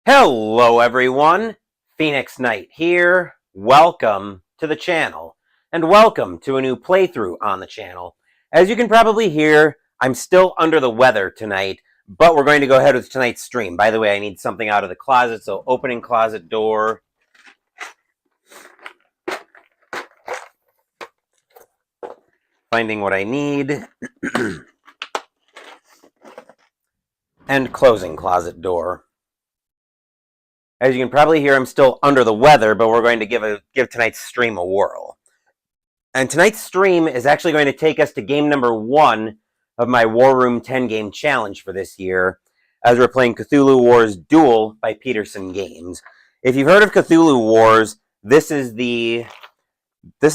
Hello everyone, Phoenix Knight here. Welcome to the channel, and welcome to a new playthrough on the channel. As you can probably hear, I'm still under the weather tonight, but we're going to go ahead with tonight's stream. By the way, I need something out of the closet, so opening closet door. Finding what I need. And closing closet door. As you can probably hear, I'm still under the weather, but we're going to give tonight's stream a whirl. And tonight's stream is actually going to take us to game number 1 of my War Room 10 game challenge for this year, as we're playing Cthulhu Wars Duel by Petersen Games. If you've heard of Cthulhu Wars, this is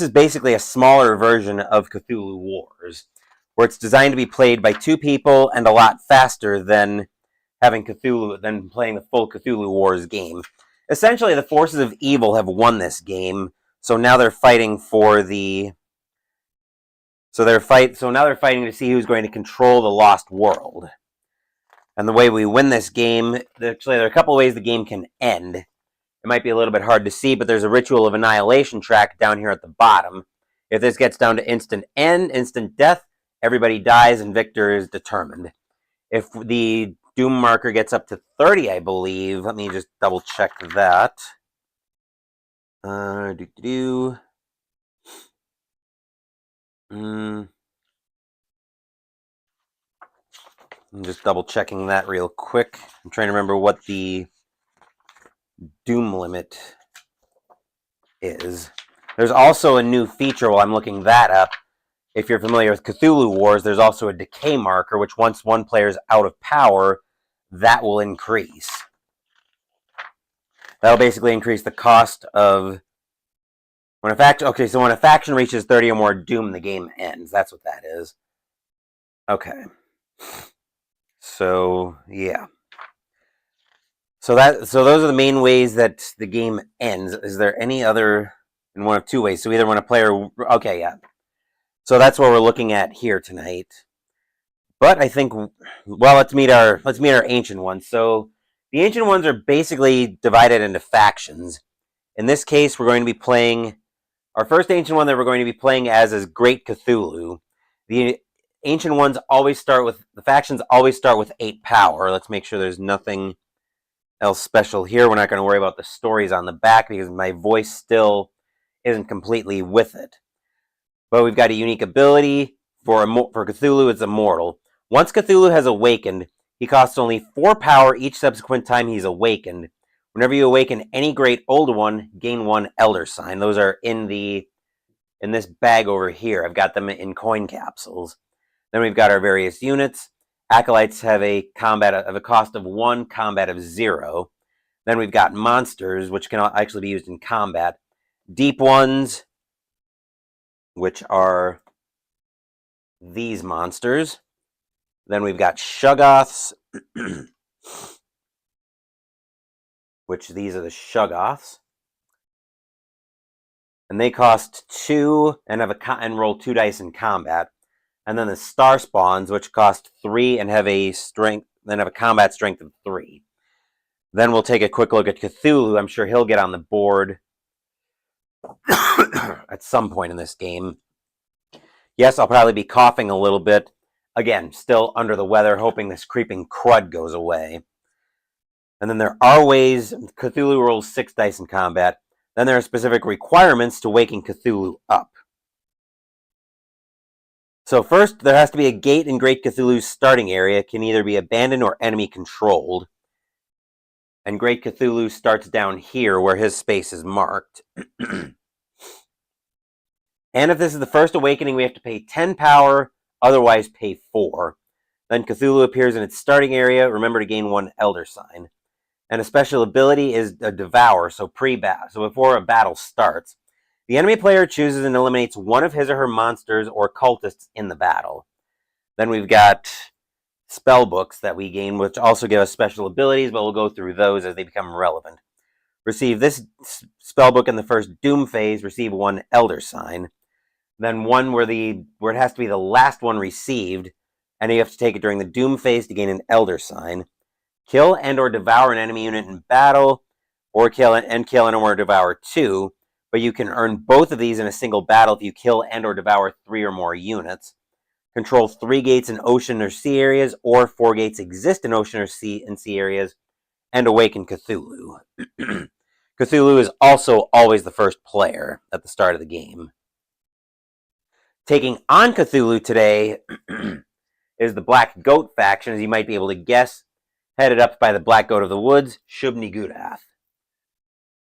basically a smaller version of Cthulhu Wars, where it's designed to be played by 2 people and a lot faster than playing the full Cthulhu Wars game. Essentially, the forces of evil have won this game, so now they're fighting for the. So now they're fighting to see who's going to control the lost world. And the way we win this game, actually, there are a couple of ways the game can end. It might be a little bit hard to see, but there's a Ritual of Annihilation track down here at the bottom. If this gets down to instant end, instant death, everybody dies and victor is determined. If the Doom marker gets up to 30, I believe. Let me just double check that. I'm just double checking that real quick. I'm trying to remember what the Doom limit is. There's also a new feature while I'm looking that up. If you're familiar with Cthulhu Wars, there's also a decay marker, which once one player's out of power, that will increase. That'll basically increase the cost of when a faction reaches 30 or more Doom, the game ends. That's what that is. Okay. So yeah. So those are the main ways that the game ends. Is there any other in one of 2 ways? So either when a player yeah. So that's what we're looking at here tonight. But I think, well, let's meet our ancient ones. So the ancient ones are basically divided into factions. In this case, we're going to be playing our first ancient one that we're going to be playing as is Great Cthulhu. The ancient ones factions always start with 8 power. Let's make sure there's nothing else special here. We're not going to worry about the stories on the back because my voice still isn't completely with it. But we've got a unique ability for Cthulhu. It's immortal. Once Cthulhu has awakened, he costs only 4 power each subsequent time he's awakened. Whenever you awaken any great old one, gain 1 elder sign. Those are in this bag over here. I've got them in coin capsules. Then we've got our various units. Acolytes have a cost of 1, combat of 0. Then we've got monsters, which can actually be used in combat. Deep ones, which are these monsters. Then we've got Shuggoths, which these are the Shuggoths. And they cost 2 and roll 2 dice in combat. And then the Star Spawns, which cost 3 and have a combat strength of 3. Then we'll take a quick look at Cthulhu. I'm sure he'll get on the board at some point in this game. Yes, I'll probably be coughing a little bit. Again, still under the weather, hoping this creeping crud goes away. And then there are ways. Cthulhu rolls 6 dice in combat. Then there are specific requirements to waking Cthulhu up. So first, there has to be a gate in Great Cthulhu's starting area. It can either be abandoned or enemy controlled. And Great Cthulhu starts down here where his space is marked. And if this is the first awakening, we have to pay 10 power, otherwise pay 4. Then Cthulhu appears in its starting area. Remember to gain 1 elder sign. And a special ability is a devour, so before a battle starts. The enemy player chooses and eliminates one of his or her monsters or cultists in the battle. Then we've got spell books that we gain, which also give us special abilities, but we'll go through those as they become relevant. Receive this spell book in the first Doom phase, receive 1 elder sign. Then one where it has to be the last one received, and you have to take it during the Doom phase to gain an elder sign. Kill and or devour an enemy unit in battle, or kill and or devour 2, but you can earn both of these in a single battle if you kill and or devour 3 or more units. Control 3 gates in ocean or sea areas, or 4 gates exist in ocean or sea areas, and awaken Cthulhu. Cthulhu is also always the first player at the start of the game. Taking on Cthulhu today is the Black Goat faction, as you might be able to guess, headed up by the Black Goat of the Woods, Shub-Niggurath.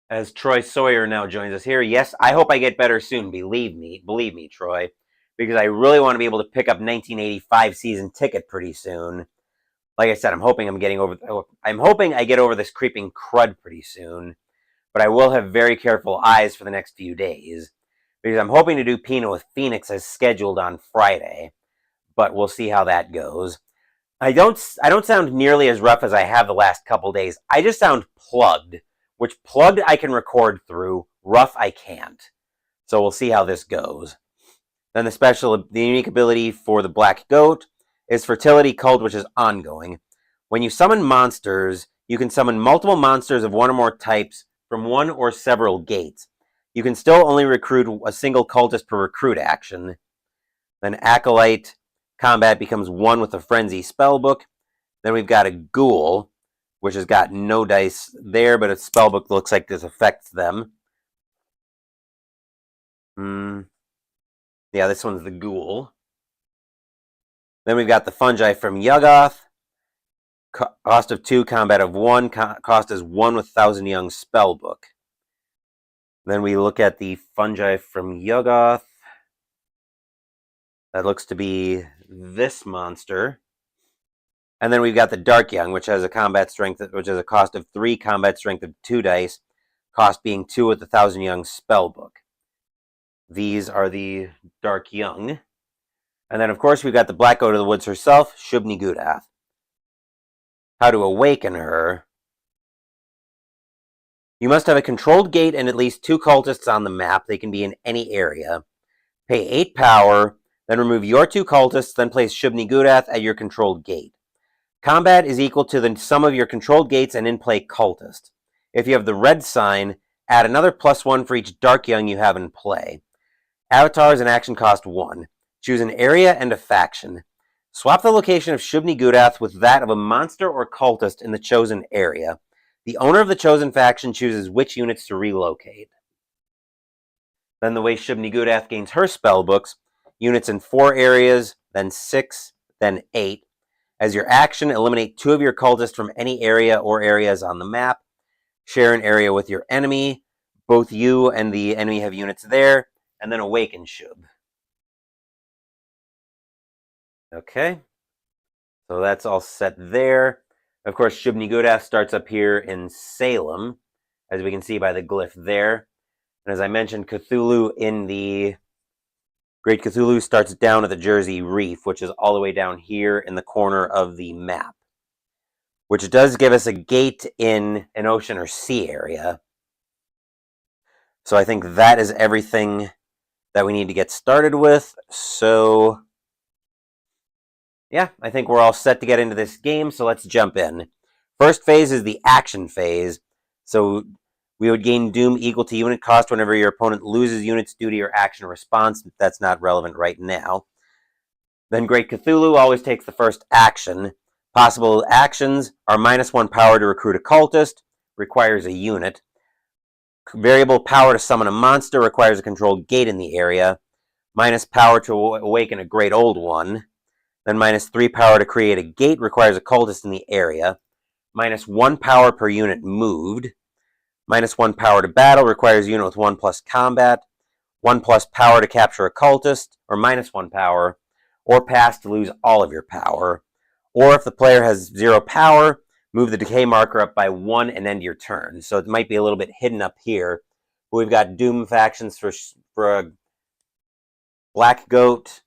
As Troy Sawyer now joins us here. Yes, I hope I get better soon. Believe me, Troy, because I really want to be able to pick up 1985 season ticket pretty soon. Like I said, I'm hoping I get over this creeping crud pretty soon, but I will have very careful eyes for the next few days, because I'm hoping to do Pino with Phoenix as scheduled on Friday, but we'll see how that goes. I don't sound nearly as rough as I have the last couple days. I just sound plugged, which plugged I can record through, rough I can't. So we'll see how this goes. Then the unique ability for the Black Goat is Fertility Cult, which is ongoing. When you summon monsters, you can summon multiple monsters of one or more types from one or several gates. You can still only recruit a single cultist per recruit action. Then Acolyte combat becomes 1 with a Frenzy spellbook. Then we've got a Ghoul, which has got no dice there, but its spellbook looks like this affects them. Yeah, this one's the Ghoul. Then we've got the Fungi from Yuggoth. Cost of 2, combat of 1. Cost is 1 with Thousand Young spellbook. Then we look at the Fungi from Yuggoth. That looks to be this monster. And then we've got the Dark Young, which has a combat strength, which has a cost of 3, combat strength of 2 dice, cost being 2 with the Thousand Young spellbook. These are the Dark Young. And then, of course, we've got the Black Goat of the Woods herself, Shub-Niggurath. How to awaken her. You must have a controlled gate and at least 2 cultists on the map. They can be in any area. Pay 8 power, then remove your 2 cultists, then place Shub-Niggurath at your controlled gate. Combat is equal to the sum of your controlled gates and in-play cultist. If you have the red sign, add another +1 for each Dark Young you have in play. Avatars and action cost 1. Choose an area and a faction. Swap the location of Shub-Niggurath with that of a monster or cultist in the chosen area. The owner of the chosen faction chooses which units to relocate. Then the way Shub-Niggurath gains her spellbooks, units in 4 areas, then 6, then 8. As your action, eliminate 2 of your cultists from any area or areas on the map. Share an area with your enemy. Both you and the enemy have units there. And then awaken Shub. Okay. So that's all set there. Of course, Shub-Niggurath starts up here in Salem, as we can see by the glyph there. And as I mentioned, Cthulhu in the Great Cthulhu starts down at the Jersey Reef, which is all the way down here in the corner of the map, which does give us a gate in an ocean or sea area. So I think that is everything that we need to get started with. So yeah, I think we're all set to get into this game, so let's jump in. First phase is the action phase. So we would gain Doom equal to unit cost whenever your opponent loses units due to your action response. That's not relevant right now. Then Great Cthulhu always takes the first action. Possible actions are -1 power to recruit a cultist, requires a unit. Variable power to summon a monster, requires a controlled gate in the area. Minus power to awaken a Great Old One. Then -3 power to create a gate, requires a cultist in the area. -1 power per unit moved. -1 power to battle, requires a unit with 1+ combat. 1+ power to capture a cultist, or -1 power. Or pass to lose all of your power. Or if the player has 0 power, move the decay marker up by 1 and end your turn. So it might be a little bit hidden up here. But we've got Doom factions for a Black Goat,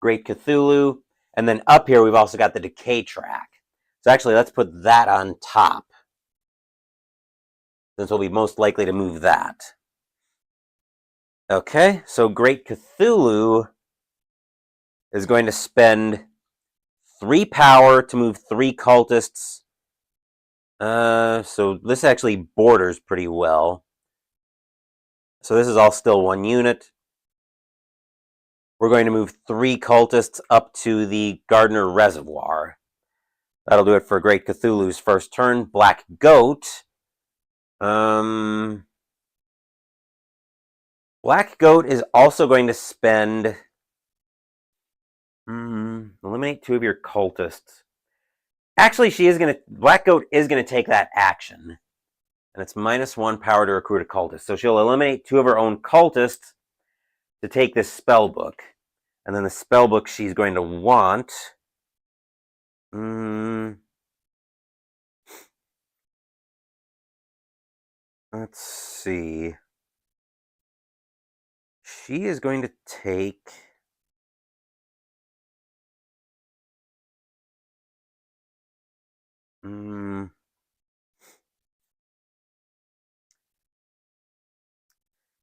Great Cthulhu, and then up here we've also got the decay track. So actually, let's put that on top, since we'll be most likely to move that. Okay, so Great Cthulhu is going to spend 3 power to move 3 cultists So this actually borders pretty well. So this is all still one unit. We're going to move 3 cultists up to the Gardner Reservoir. That'll do it for Great Cthulhu's first turn. Black Goat. Black Goat is also going to spend... eliminate 2 of your cultists. Actually, Black Goat is going to take that action. And it's -1 power to recruit a cultist. So she'll eliminate 2 of her own cultists to take this spell book. And then the spell book she's going to want... let's see. She is going to take...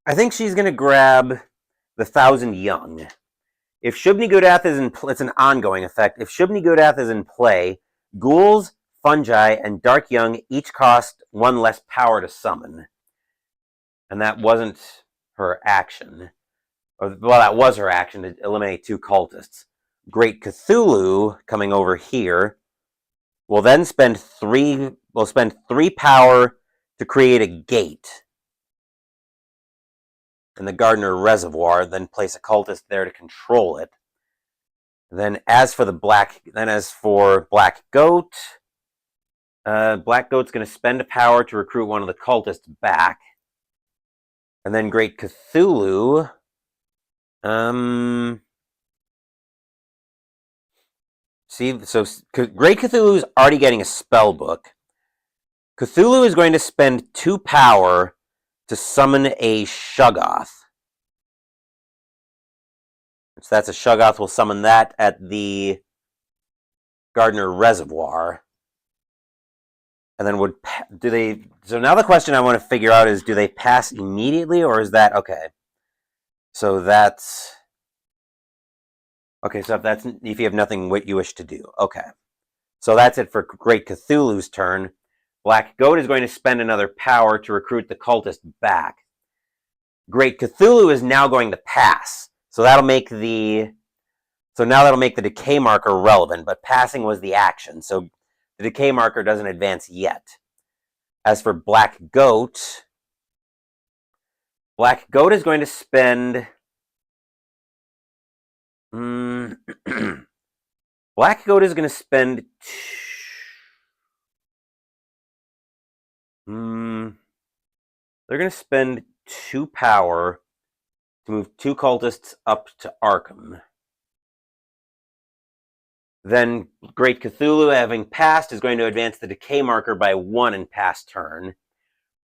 I think she's going to grab the 1,000 Young. If Shub-Niggurath is in play, it's an ongoing effect. If Shub-Niggurath is in play, ghouls, fungi, and dark young each cost 1 less power to summon. And that wasn't her action. Well, that was her action, to eliminate 2 cultists. Great Cthulhu, coming over here, will then spend 3 power to create a gate in the Gardner Reservoir, then place a cultist there to control it. Then as for Black Goat, Black Goat's going to spend a power to recruit one of the cultists back. And then Great Cthulhu, Great Cthulhu's already getting a spell book. Cthulhu is going to spend 2 power to summon a Shuggoth. So that's a Shuggoth. We'll summon that at the Gardner Reservoir. And then so now the question I want to figure out is, do they pass immediately, or is that, okay. So that's, okay, so if you have nothing what you wish to do. Okay. So that's it for Great Cthulhu's turn. Black Goat is going to spend another power to recruit the cultist back. Great Cthulhu is now going to pass. So now that'll make the decay marker relevant, but passing was the action. So the decay marker doesn't advance yet. As for Black Goat is going to spend... Black Goat is going to spend... they're going to spend 2 power to move 2 cultists up to Arkham. Then Great Cthulhu, having passed, is going to advance the decay marker by 1 in pass turn,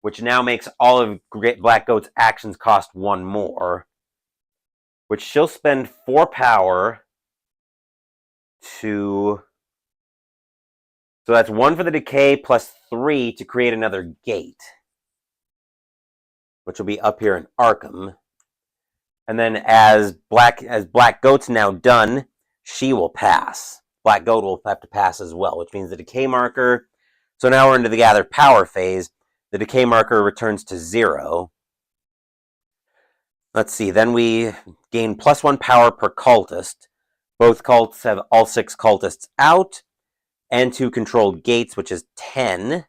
which now makes all of Black Goat's actions cost 1 more, which she'll spend 4 power to... So that's 1 for the decay plus 3 to create another gate, which will be up here in Arkham. And then as Black Goat's now done, she will pass. Black Goat will have to pass as well, which means the decay marker... So now we're into the gather power phase. The decay marker returns to 0. Let's see, then we gain +1 power per cultist. Both cults have all 6 cultists out, and 2 controlled gates, which is 10.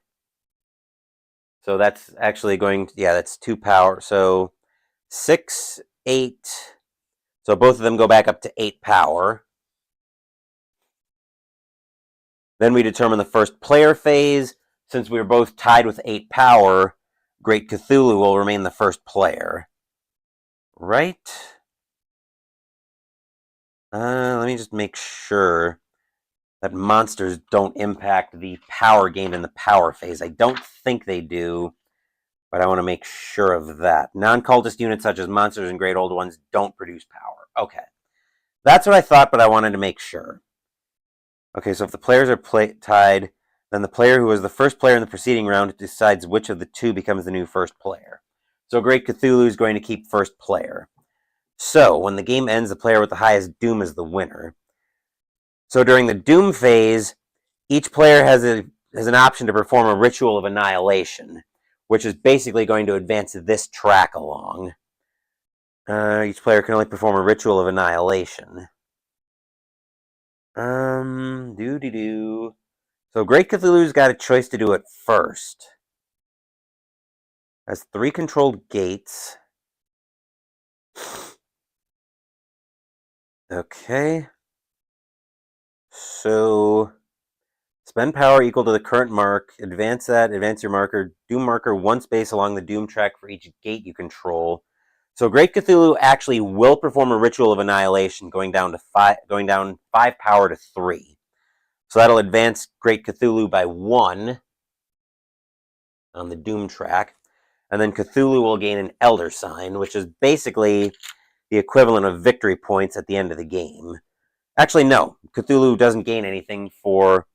So that's actually going to, that's 2 power. So 6, 8. So both of them go back up to 8 power. Then we determine the first player phase. Since we were both tied with 8 power, Great Cthulhu will remain the first player. Right? Let me just make sure that monsters don't impact the power gained in the power phase. I don't think they do, but I want to make sure of that. Non-cultist units such as monsters and great old ones don't produce power. Okay. That's what I thought, but I wanted to make sure. Okay, so if the players are tied, then the player who was the first player in the preceding round decides which of the 2 becomes the new first player. So Great Cthulhu is going to keep first player. So when the game ends, the player with the highest doom is the winner. So during the doom phase, each player has has an option to perform a ritual of annihilation, which is basically going to advance this track along. Each player can only perform a ritual of annihilation. Doo-doo-doo. So Great Cthulhu's got a choice to do it first. Has 3 controlled gates. Okay. So spend power equal to the current mark. Advance your marker. Doom marker 1 space along the Doom track for each gate you control. So Great Cthulhu actually will perform a ritual of annihilation, going down 5 power to 3. So that'll advance Great Cthulhu by 1 on the Doom track. And then Cthulhu will gain an Elder Sign, which is basically the equivalent of victory points at the end of the game. Actually, no. Cthulhu doesn't gain anything for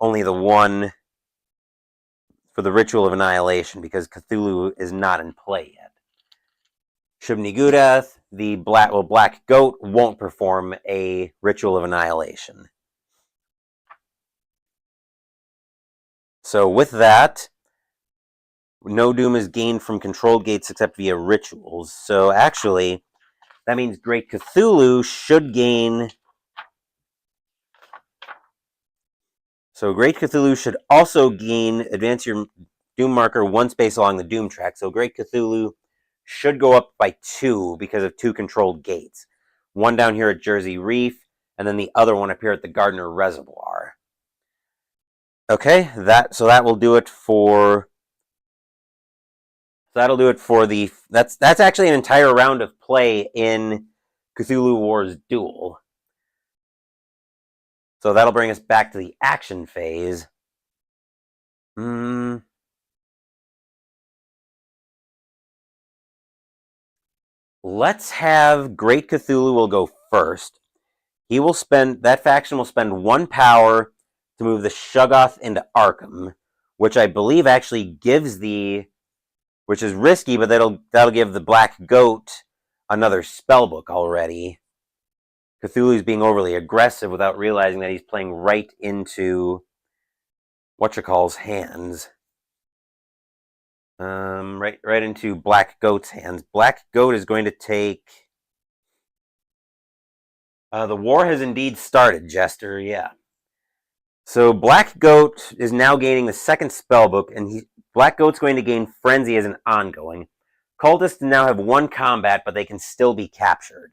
only the 1 for the Ritual of Annihilation, because Cthulhu is not in play yet. Shub-Niggurath, the Black Goat, won't perform a Ritual of Annihilation. So with that, no Doom is gained from controlled gates except via rituals. So actually, that means Great Cthulhu should gain... So Great Cthulhu should also gain, advance your Doom marker 1 space along the Doom track. So Great Cthulhu should go up by 2 because of 2 controlled gates. 1 down here at Jersey Reef, and then the other one up here at the Gardner Reservoir. Okay, so that will do it for... So that'll do it for the... That's actually an entire round of play in Cthulhu Wars Duel. So that'll bring us back to the action phase. Let's have Great Cthulhu will go first. That faction will spend 1 power to move the Shoggoth into Arkham, which I believe actually gives which is risky, but that'll give the Black Goat another spellbook already. Cthulhu's being overly aggressive without realizing that he's playing right into whatchacall's hands. Right into Black Goat's hands. Black Goat is going to take... the war has indeed started, Jester, yeah. So Black Goat is now gaining the 2nd spellbook, and Black Goat's going to gain Frenzy as an ongoing. Cultists now have 1 combat, but they can still be captured.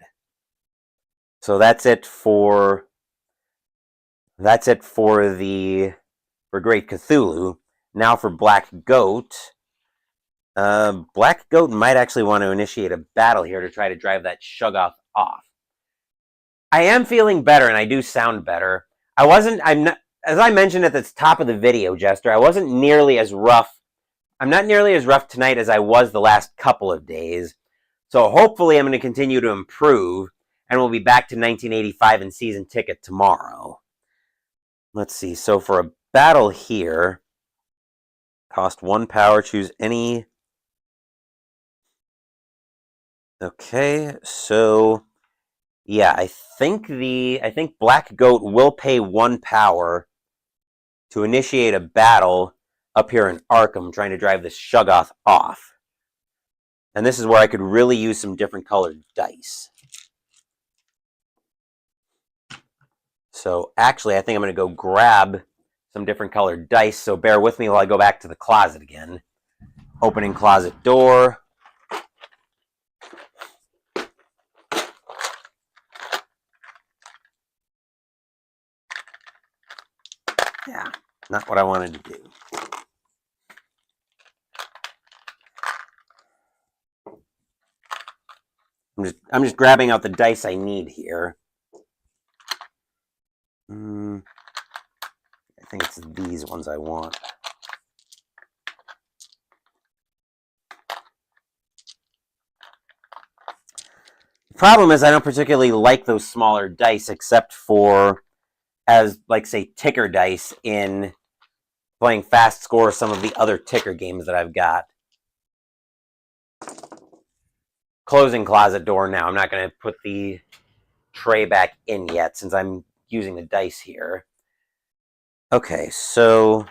So that's it for Great Cthulhu. Now for Black Goat. Black Goat might actually want to initiate a battle here to try to drive that Shoggoth off. I am feeling better, and I do sound better. As I mentioned at the top of the video, Jester, I wasn't nearly as rough. I'm not nearly as rough tonight as I was the last couple of days. So hopefully I'm going to continue to improve, and we'll be back to 1985 and season ticket tomorrow. Let's see. So for a battle here, cost 1 power, choose any... Okay, so... Yeah, I think Black Goat will pay 1 power to initiate a battle up here in Arkham, trying to drive this Shoggoth off. And this is where I could really use some different colored dice. So actually, I think I'm going to go grab some different colored dice, so bear with me while I go back to the closet again. Opening closet door. Yeah, not what I wanted to do. I'm just grabbing out the dice I need here. I think it's these ones I want. The problem is I don't particularly like those smaller dice, except for as, like, say, ticker dice in playing Fast Score or some of the other ticker games that I've got. Closing closet door now. I'm not going to put the tray back in yet since I'm using the dice here. Okay, so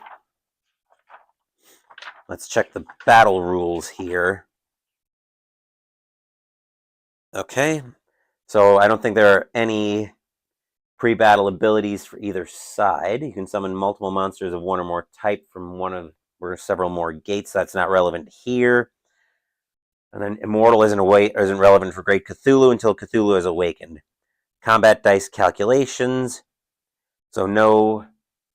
let's check the battle rules here. Okay, so I don't think there are any pre-battle abilities for either side. You can summon multiple monsters of one or more type from one of or several more gates. That's not relevant here. And then Immortal isn't relevant for Great Cthulhu until Cthulhu is awakened. Combat dice calculations. So no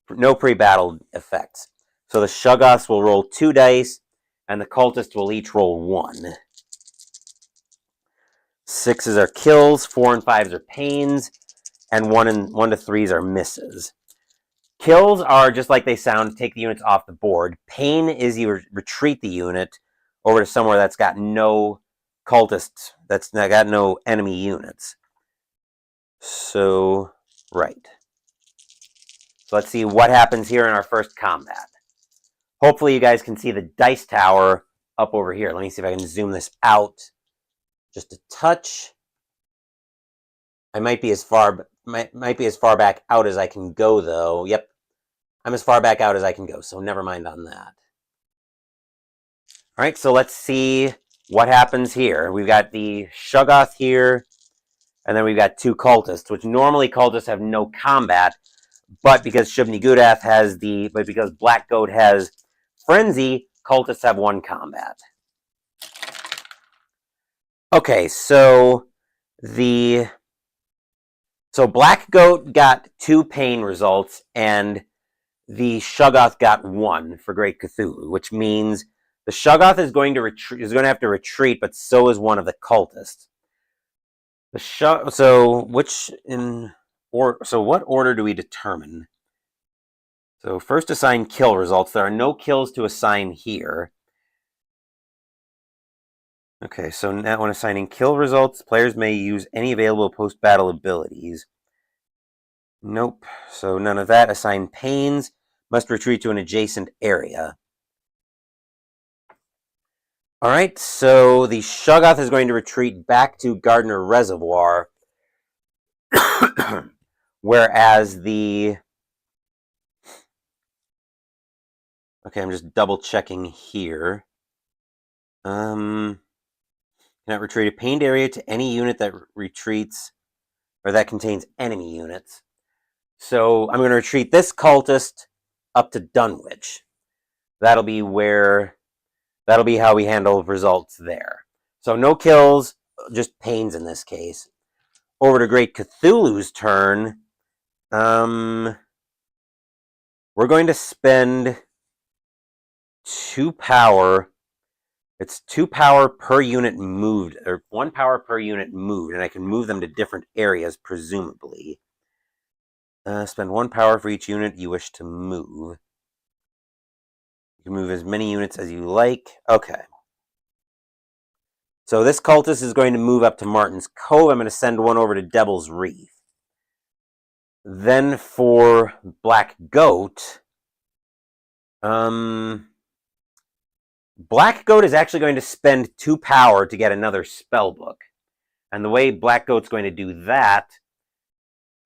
pre-battle effects. So the Shoggoths will roll 2 dice, and the cultists will each roll 1. 6s are kills, 4 and 5s are pains, and 1 to 3s are misses. Kills are just like they sound, take the units off the board. Pain is you retreat the unit over to somewhere that's got no cultists, that's got no enemy units. So, right. So let's see what happens here in our first combat. Hopefully you guys can see the dice tower up over here. Let me see if I can zoom this out just a touch. I might be as far back out as I can go, though. Yep, I'm as far back out as I can go, so never mind on that. All right, so let's see what happens here. We've got the Shoggoth here, and then we've got 2 cultists, which normally cultists have no combat, but because because Black Goat has Frenzy, cultists have 1 combat. Okay, so Black Goat got 2 pain results, and the Shoggoth got 1 for Great Cthulhu, which means the Shoggoth is going to have to retreat, but so is one of the cultists. What order do we determine? So first assign kill results. There are no kills to assign here. Okay, so now when assigning kill results, players may use any available post-battle abilities. Nope, so none of that. Assign pains. Must retreat to an adjacent area. Alright, so the Shoggoth is going to retreat back to Gardner Reservoir, whereas the... Okay, I'm just double-checking here. Cannot retreat a pained area to any unit that retreats, or that contains enemy units. So I'm going to retreat this cultist up to Dunwich. That'll be how we handle results there. So no kills, just pains in this case. Over to Great Cthulhu's turn. We're going to spend 2 power. It's 2 power per unit moved, or 1 power per unit moved, and I can move them to different areas, presumably. Spend 1 power for each unit you wish to move. You can move as many units as you like. Okay. So this cultist is going to move up to Martin's Cove. I'm going to send 1 over to Devil's Reef. Then for Black Goat, Black Goat is actually going to spend 2 power to get another spell book. And the way Black Goat's going to do that...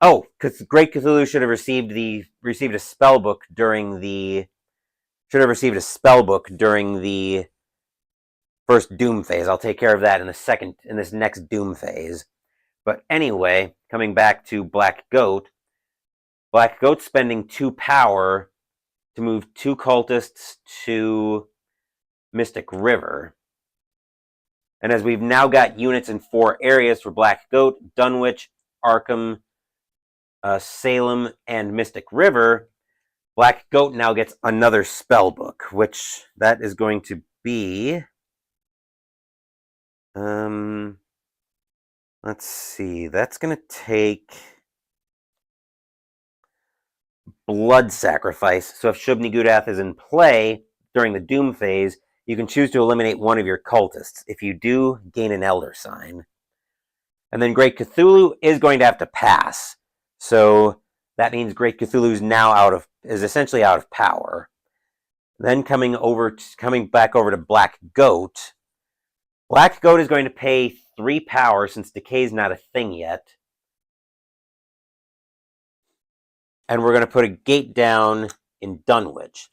Oh, because Great Cthulhu should have received a spell book during the... Should have received a spell book during the first Doom phase. I'll take care of that in this next Doom phase. But anyway, coming back to Black Goat spending 2 power to move 2 cultists to Mystic River. And as we've now got units in 4 areas for Black Goat, Dunwich, Arkham, Salem, and Mystic River, Black Goat now gets another spell book, which that is going to be... let's see, that's going to take Blood Sacrifice. So if Shub-Niggurath is in play during the Doom phase, you can choose to eliminate 1 of your cultists. If you do, gain an Elder Sign. And then Great Cthulhu is going to have to pass. So that means Great Cthulhu is essentially out of power. Then coming back over to Black Goat. Black Goat is going to pay 3 power since Decay's not a thing yet. And we're going to put a gate down in Dunwich.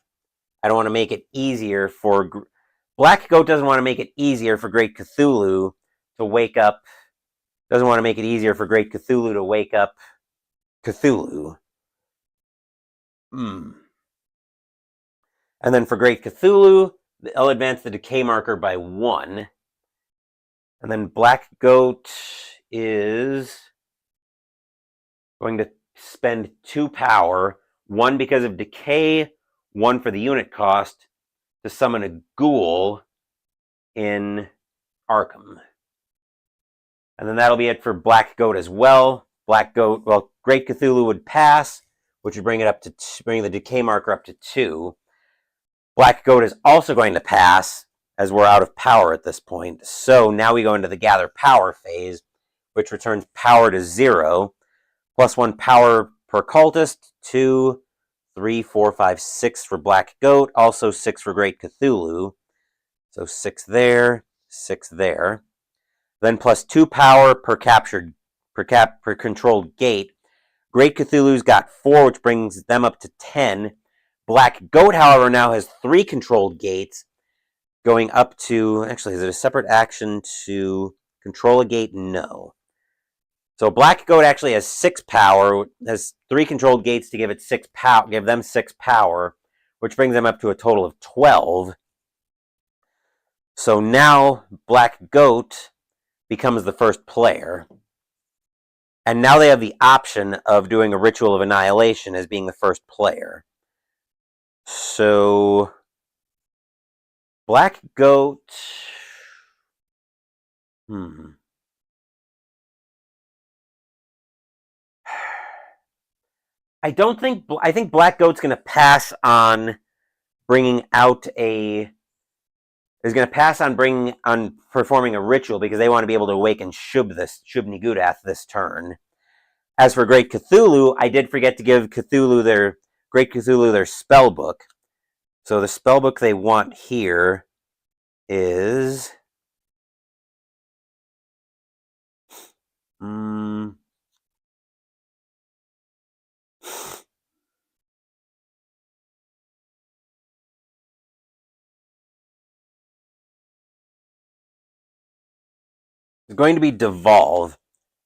I don't want to make it easier for... Black Goat doesn't want to make it easier for Great Cthulhu to wake up. Doesn't want to make it easier for Great Cthulhu to wake up Cthulhu. And then for Great Cthulhu, I'll advance the decay marker by 1. And then Black Goat is going to spend 2 power, 1 because of decay, 1 for the unit cost, to summon a ghoul in Arkham. And then that'll be it for Black Goat as well. Black Goat, well, Great Cthulhu would pass, which would bring it up to bring the decay marker up to 2. Black Goat is also going to pass, as we're out of power at this point. So now we go into the gather power phase, which returns power to 0, plus 1 power per cultist, 2, 3, 4, 5, 6 for Black Goat, also 6 for Great Cthulhu. So 6 there, 6 there. Then plus 2 power per controlled gate. Great Cthulhu's got 4, which brings them up to 10. Black Goat, however, now has 3 controlled gates, going up to... Actually, is it a separate action to control a gate? No. So Black Goat actually has 6 power, has 3 controlled gates to give it 6 power, give them 6 power, which brings them up to a total of 12. So now Black Goat becomes the first player. And now they have the option of doing a Ritual of Annihilation as being the first player. So Black Goat... I think Black Goat's going to pass on bringing out a... is going to pass on performing a ritual because they want to be able to awaken Shub-Niggurath this turn. As for Great Cthulhu, I did forget to give Great Cthulhu their spell book. So the spell book they want here is... is going to be Devolve.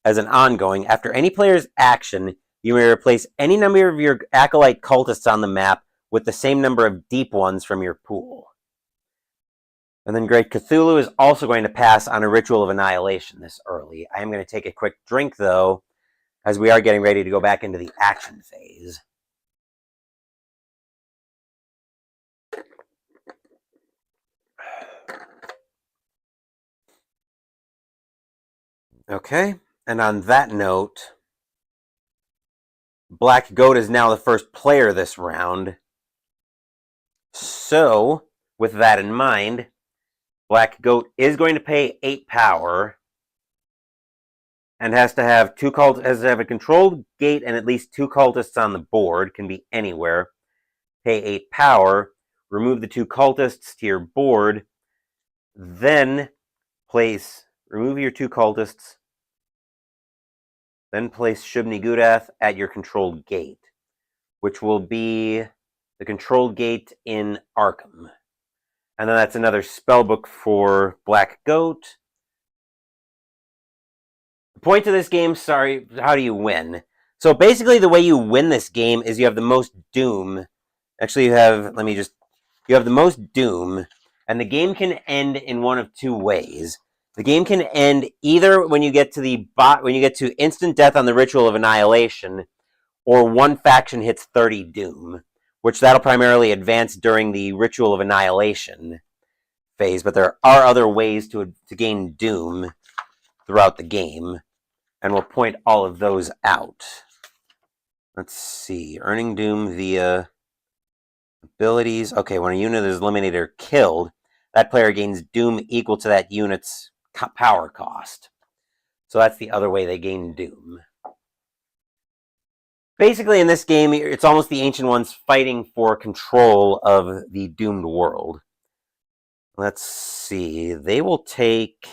As an ongoing, after any player's action, you may replace any number of your Acolyte cultists on the map with the same number of deep ones from your pool. And then Great Cthulhu is also going to pass on a Ritual of Annihilation this early. I am going to take a quick drink, though, as we are getting ready to go back into the action phase. Okay. And on that note, Black Goat is now the first player this round. So, with that in mind, Black Goat is going to pay 8 power and has to have a controlled gate and at least 2 cultists on the board, can be anywhere. Pay 8 power, remove the 2 cultists to your board, then remove your 2 cultists, then place Shub-Niggurath at your controlled gate, which will be the controlled gate in Arkham. And then that's another spellbook for Black Goat. The point of this game, how do you win? So basically the way you win this game is you have the most doom. Actually, you have the most doom, and the game can end in one of 2 ways. The game can end either when you get to instant death on the Ritual of Annihilation, or one faction hits 30 doom, which that'll primarily advance during the Ritual of Annihilation phase, but there are other ways to gain doom throughout the game, and we'll point all of those out. Let's see. Earning doom via abilities. Okay, when a unit is eliminated or killed, that player gains doom equal to that unit's power cost. So that's the other way they gain doom. Basically, in this game, it's almost the Ancient Ones fighting for control of the doomed world. Let's see. They will take...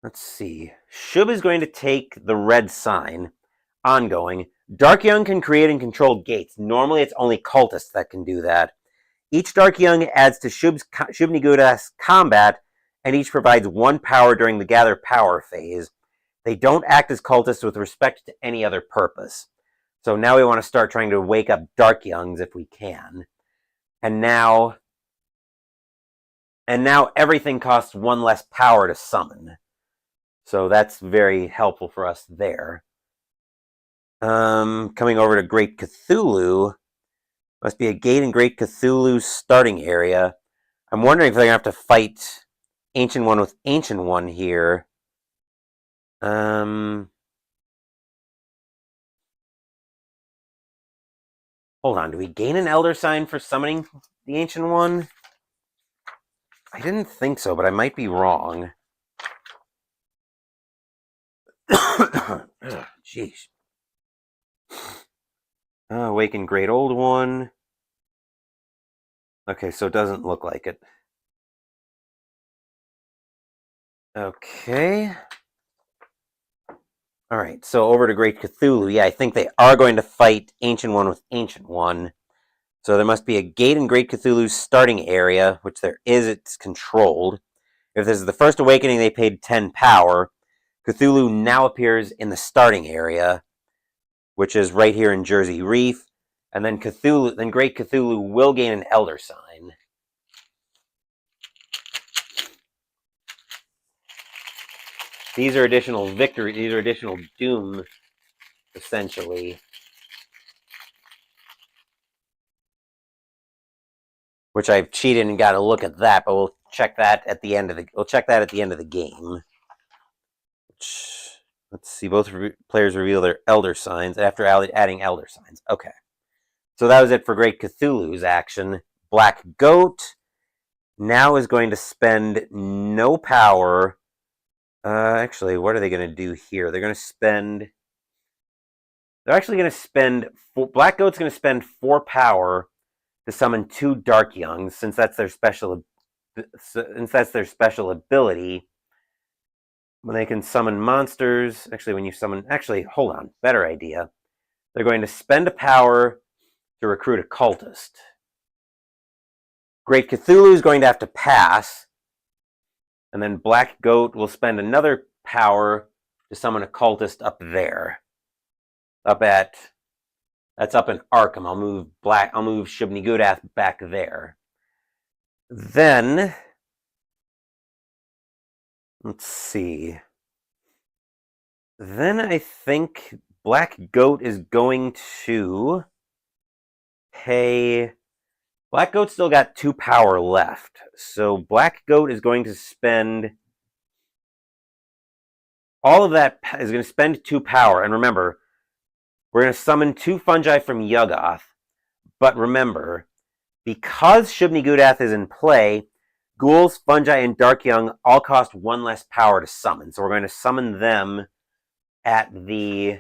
Let's see. Shub is going to take the red sign, ongoing. Dark Young can create and control gates. Normally, it's only cultists that can do that. Each Dark Young adds to Shub-Niggurath's combat, and each provides 1 power during the gather power phase. They don't act as cultists with respect to any other purpose. So now we want to start trying to wake up Dark Youngs if we can. And now everything costs 1 less power to summon. So that's very helpful for us there. Coming over to Great Cthulhu. Must be a gate in Great Cthulhu's starting area. I'm wondering if they're going to have to fight Ancient One with Ancient One here. Hold on, do we gain an Elder Sign for summoning the Ancient One? I didn't think so, but I might be wrong. Jeez. Awaken Great Old One. Okay, so it doesn't look like it. Okay. Alright, so over to Great Cthulhu. Yeah, I think they are going to fight Ancient One with Ancient One. So there must be a gate in Great Cthulhu's starting area, which there is, it's controlled. If this is the first awakening, they paid 10 power. Cthulhu now appears in the starting area, which is right here in Jersey Reef. And then Great Cthulhu will gain an Elder Sign. These are additional victory. These are additional doom, essentially. Which I've cheated and got to look at that, but we'll check that at the end of the game. Let's see. Both players reveal their Elder Signs after adding Elder Signs. Okay. So that was it for Great Cthulhu's action. Black Goat now is going to spend no power. Actually, what are they going to do here? They're actually going to spend. Black Goat's going to spend 4 power to summon 2 Dark Youngs, since that's their special ability. When they can summon monsters, hold on, better idea. They're going to spend a power to recruit a cultist. Great Cthulhu is going to have to pass, and then Black Goat will spend another power to summon a cultist up there. That's up in Arkham. I'll move Shub-Niggurath back there. Then let's see. Then I think Black Goat is going to pay. Black Goat still got 2 power left. So Black Goat is going to spend. All of that is going to spend 2 power. And remember, we're going to summon 2 fungi from Yuggoth. But remember, because Shub-Niggurath is in play, ghouls, fungi, and Dark Young all cost 1 less power to summon. So we're going to summon them at the.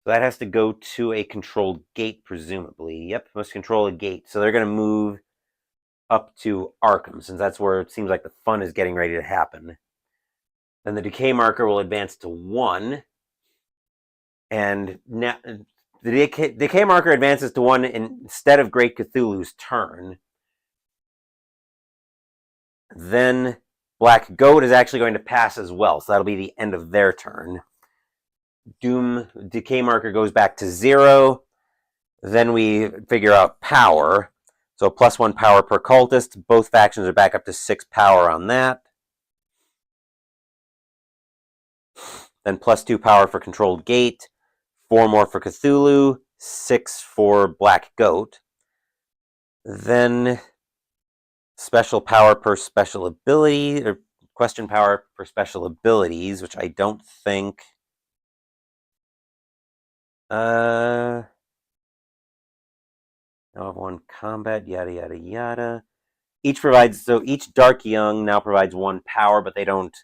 So that has to go to a controlled gate, presumably. Yep, must control a gate. So they're going to move up to Arkham, since that's where it seems like the fun is getting ready to happen. Then the decay marker will advance to 1. And now the decay marker advances to 1 instead of Great Cthulhu's turn. Then Black Goat is actually going to pass as well, so that'll be the end of their turn. Decay marker goes back to 0. Then we figure out power. So +1 power per cultist. Both factions are back up to 6 power on that. Then +2 power for controlled gate. 4 more for Cthulhu, 6 for Black Goat. Then special power per special ability, or question power for special abilities, which I don't think. Now I've won combat, yada yada yada. Each Dark Young now provides 1 power, but they don't.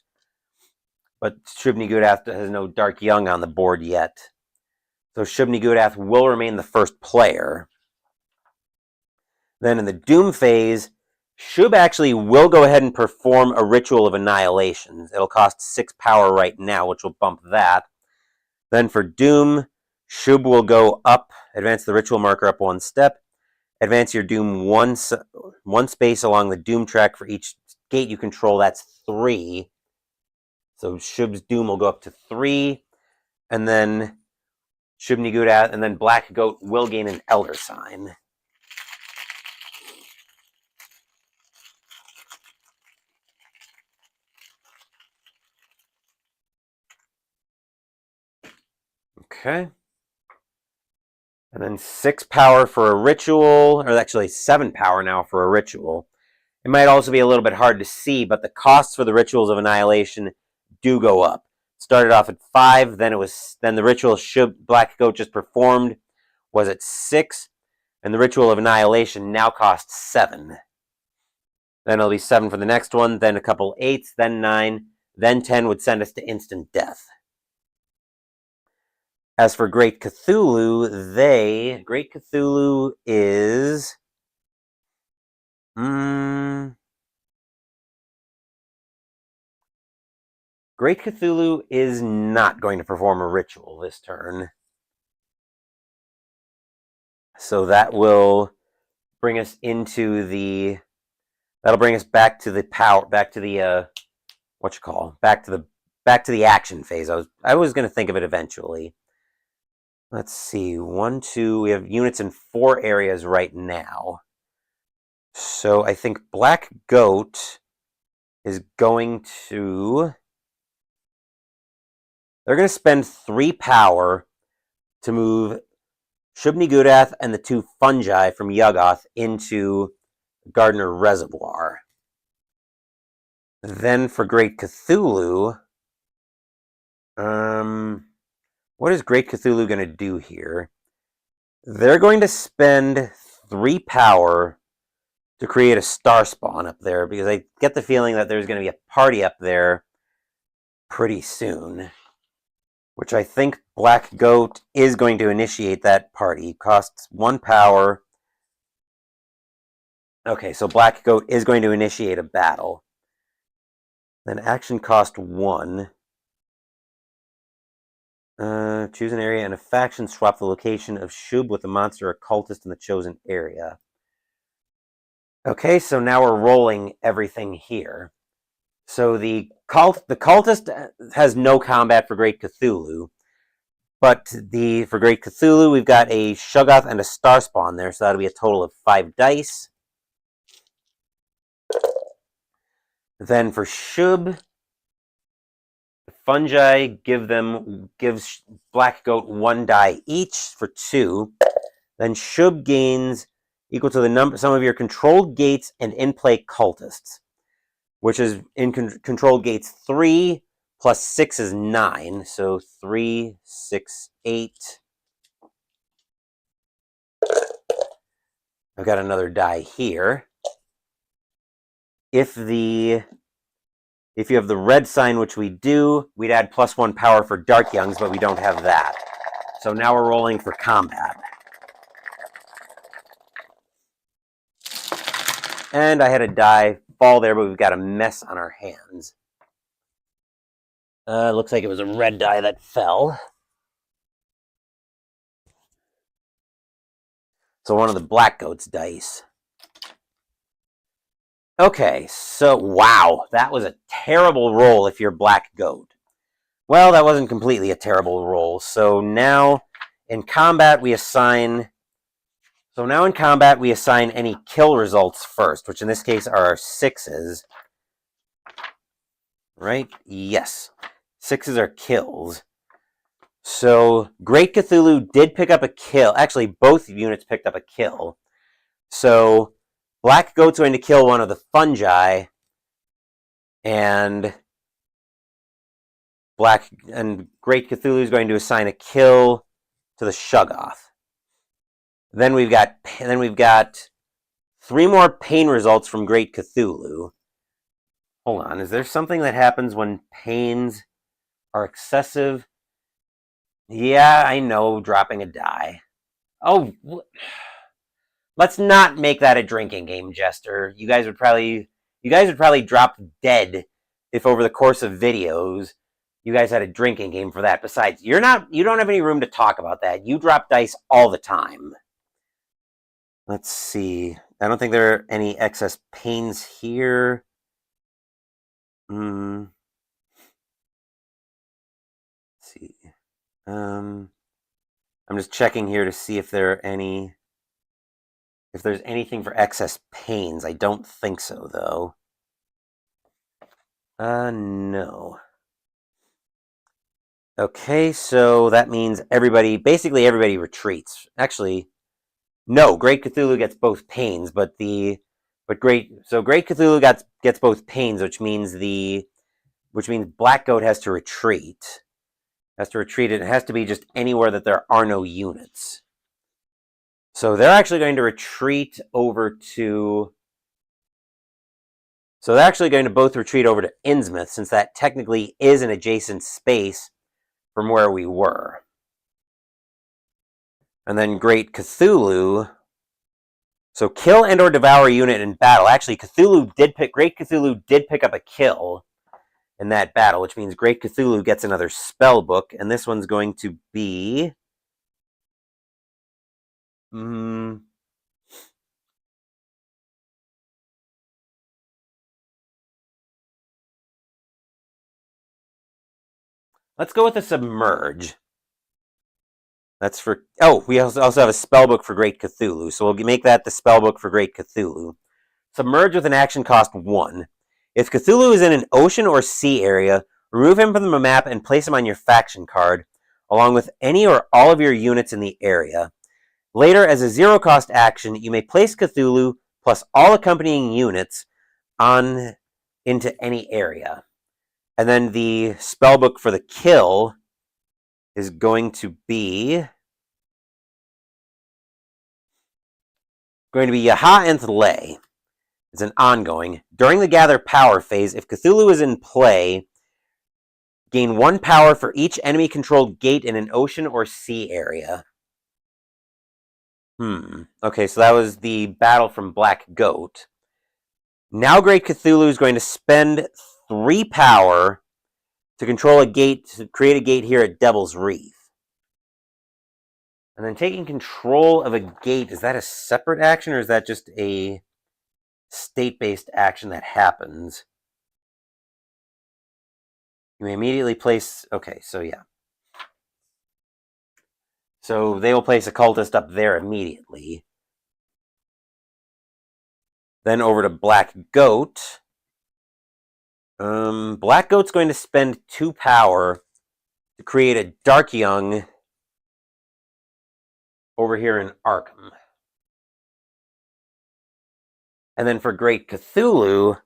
But Shub-Niggurath has no Dark Young on the board yet. So Shub-Niggurath will remain the first player. Then in the Doom phase, Shub actually will go ahead and perform a Ritual of Annihilation. It'll cost 6 power right now, which will bump that. Then for Doom, Shub will go up, advance the ritual marker up 1 step. Advance your doom one space along the doom track for each gate you control. That's 3. So Shub's doom will go up to 3. And then Shub Nigudat, and then Black Goat will gain an Elder Sign. Okay. And then 6 power for a ritual, or actually 7 power now for a ritual. It might also be a little bit hard to see, but the costs for the Rituals of Annihilation do go up. Started off at 5, then the ritual Black Goat just performed was at 6, and the Ritual of Annihilation now costs 7. Then it'll be 7 for the next one, then a couple 8s, then 9, then 10 would send us to instant death. As for Great Cthulhu, Great Cthulhu is... Great Cthulhu is not going to perform a ritual this turn. So that will bring us into the... That'll bring us back to the power, back to the, back to the action phase. I was going to think of it eventually. Let's see, 1, 2, we have units in 4 areas right now. So I think Black Goat is going to... They're going to spend 3 power to move Shub Nigudat and the 2 fungi from Yuggoth into Gardner Reservoir. Then for Great Cthulhu, what is Great Cthulhu going to do here? They're going to spend 3 power to create a star spawn up there, because I get the feeling that there's going to be a party up there pretty soon, which I think Black Goat is going to initiate that party. Costs 1 power. Okay, so Black Goat is going to initiate a battle. Then action cost 1. Choose an area and a faction. Swap the location of Shub with a monster or cultist in the chosen area. Okay, so now we're rolling everything here. So the cultist has no combat for Great Cthulhu, but for Great Cthulhu we've got a Shuggoth and a Star Spawn there, so that'll be a total of 5 dice. Then for Shub, the fungi gives Black Goat 1 die each for 2. Then Shub gains equal to the number some of your controlled gates and in-play cultists, which is in controlled gates 3 plus 6 is 9. So 3, 6, 8. I've got another die here. If you have the red sign, which we do, we'd add +1 power for Dark Youngs, but we don't have that. So now we're rolling for combat. And I had a die fall there, but we've got a mess on our hands. Looks like it was a red die that fell. So one of the Black Goat's dice. Okay, so wow, that was a terrible roll if you're Black Goat. Well, that wasn't completely a terrible roll. So now in combat we assign any kill results first, which in this case are our 6s. Right? Yes. 6s are kills. So Great Cthulhu did pick up a kill. Actually, both units picked up a kill. So Black Goat's going to kill one of the fungi, and Great Cthulhu is going to assign a kill to the Shuggoth. Then we've got 3 more pain results from Great Cthulhu. Hold on, is there something that happens when pains are excessive? Yeah, I know, dropping a die. Oh, let's not make that a drinking game, Jester. You guys would probably drop dead if over the course of videos you guys had a drinking game for that. Besides, you don't have any room to talk about that. You drop dice all the time. Let's see. I don't think there are any excess pains here. Let's see. I'm just checking here to see if there's anything for excess pains. I don't think so, though. No. Okay, so that means basically everybody retreats. Actually, no, Great Cthulhu gets both pains, but Great Cthulhu gets both pains, which means Black Goat has to retreat. It has to be just anywhere that there are no units. So they're actually going to retreat over to... So they're actually going to both retreat over to Innsmouth, since that technically is an adjacent space from where we were. And then Great Cthulhu... So kill and or devour a unit in battle. Actually, Great Cthulhu did pick up a kill in that battle, which means Great Cthulhu gets another spell book, and this one's going to be... Let's go with a Submerge. That's for... Oh, we also have a spellbook for Great Cthulhu, so we'll make that the spellbook for Great Cthulhu. Submerge with an action cost 1. If Cthulhu is in an ocean or sea area, remove him from the map and place him on your faction card, along with any or all of your units in the area. Later, as a zero-cost action, you may place Cthulhu plus all accompanying units into any area. And then the spellbook for the kill is going to be Yaha Nth Lay. It's an ongoing. During the Gather Power phase, if Cthulhu is in play, gain 1 power for each enemy-controlled gate in an ocean or sea area. Okay, so that was the battle from Black Goat. Now Great Cthulhu is going to spend 3 power to control a gate, to create a gate here at Devil's Reef. And then taking control of a gate, is that a separate action, or is that just a state-based action that happens? You may immediately place... Okay, so yeah. So they will place a cultist up there immediately. Then over to Black Goat. Black Goat's going to spend 2 power to create a Dark Young over here in Arkham. And then for Great Cthulhu,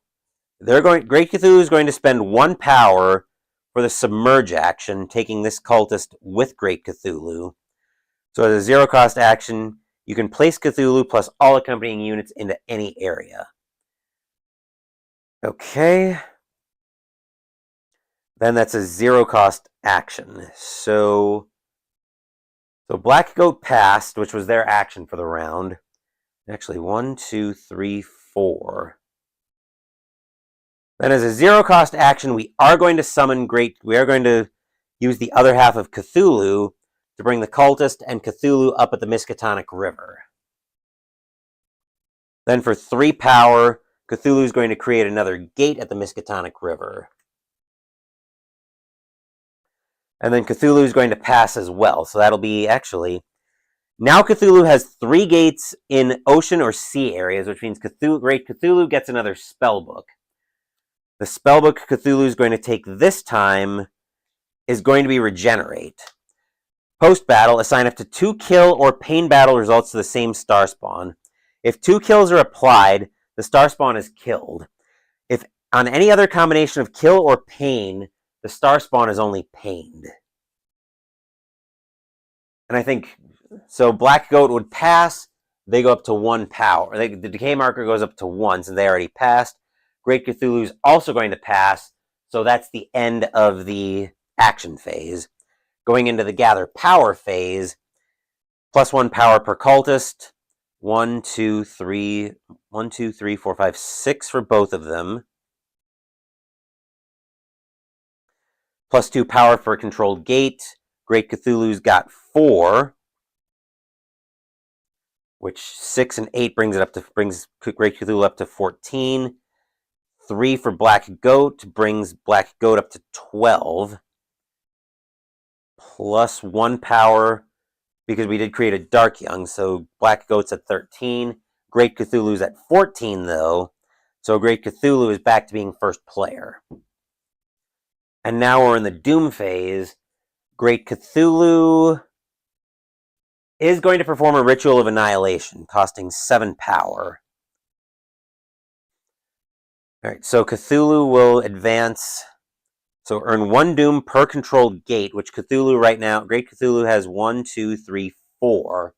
Great Cthulhu is going to spend 1 power for the Submerge action, taking this cultist with Great Cthulhu. So as a zero-cost action, you can place Cthulhu plus all accompanying units into any area. Okay. Then that's a zero-cost action. So Black Goat passed, which was their action for the round. Actually, 1, 2, 3, 4. Then as a zero-cost action, we are going to use the other half of Cthulhu to bring the cultist and Cthulhu up at the Miskatonic River. Then for 3 power, Cthulhu is going to create another gate at the Miskatonic River. And then Cthulhu is going to pass as well. So that'll be actually... Now Cthulhu has 3 gates in ocean or sea areas, which means Great Cthulhu gets another spellbook. The spellbook Cthulhu is going to take this time is going to be Regenerate. Post-battle, assign up to 2 kill or pain battle results to the same star spawn. If 2 kills are applied, the star spawn is killed. If on any other combination of kill or pain, the star spawn is only pained. And I think, so Black Goat would pass, they go up to 1 power. The decay marker goes up to 1 since they already passed. Great Cthulhu is also going to pass, so that's the end of the action phase. Going into the Gather Power phase, plus 1 power per cultist. 1, 2, 3, 4, 5, 6 for both of them. +2 power for a controlled gate. Great Cthulhu's got 4, which 6 and 8 brings Great Cthulhu up to 14. 3 for Black Goat brings Black Goat up to 12. +1 power, because we did create a Dark Young, so Black Goat's at 13. Great Cthulhu's at 14, though, so Great Cthulhu is back to being first player. And now we're in the Doom phase. Great Cthulhu is going to perform a Ritual of Annihilation, costing 7 power. Alright, so Cthulhu will advance, so earn 1 Doom per controlled gate, which Cthulhu right now, Great Cthulhu has 1, 2, 3, 4.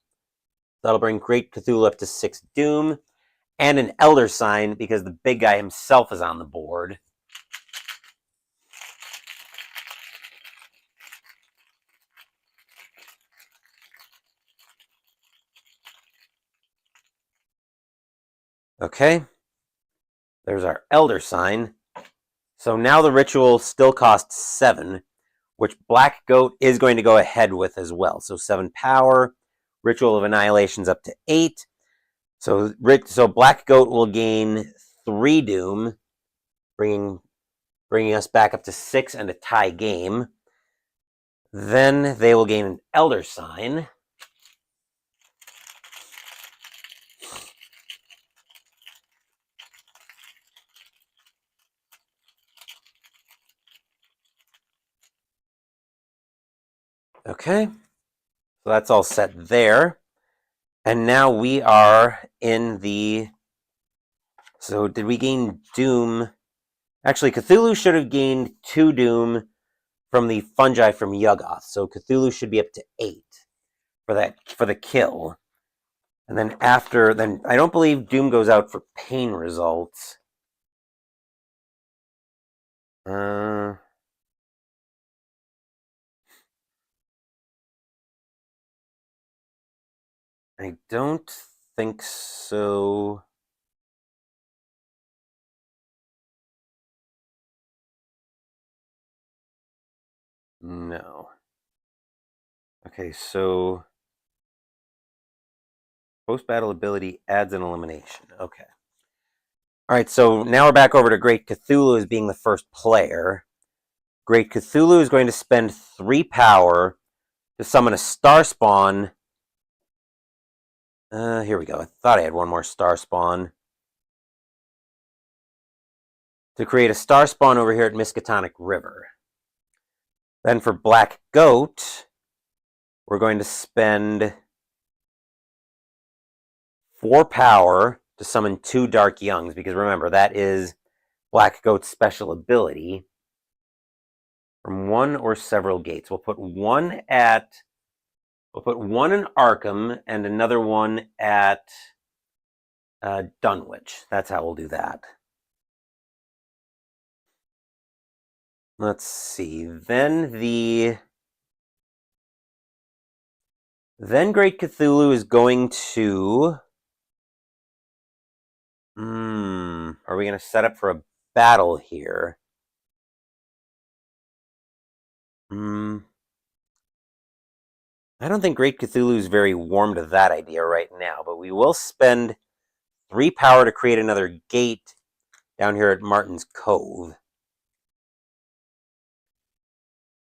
That'll bring Great Cthulhu up to 6 Doom, and an Elder Sign, because the big guy himself is on the board. Okay, there's our Elder Sign. So now the ritual still costs 7, which Black Goat is going to go ahead with as well. So 7 power, Ritual of Annihilation's up to 8. So Black Goat will gain 3 Doom, bringing us back up to 6 and a tie game. Then they will gain an Elder Sign. Okay, so that's all set there. And now we are in the... So did we gain Doom? Actually, Cthulhu should have gained 2 Doom from the fungi from Yuggoth. So Cthulhu should be up to 8 for the kill. And then I don't believe Doom goes out for pain results. I don't think so. No. Okay, so post-battle ability adds an elimination. Okay. All right, so now we're back over to Great Cthulhu as being the first player. Great Cthulhu is going to spend 3 power to summon a Star Spawn. Here we go. I thought I had one more Star Spawn. To create a Star Spawn over here at Miskatonic River. Then for Black Goat, we're going to spend 4 power to summon 2 Dark Youngs, because remember, that is Black Goat's special ability. From one or several gates. We'll put one in Arkham and another one at Dunwich. That's how we'll do that. Let's see. Then Great Cthulhu is going to... Are we going to set up for a battle here? I don't think Great Cthulhu is very warm to that idea right now, but we will spend 3 power to create another gate down here at Martin's Cove.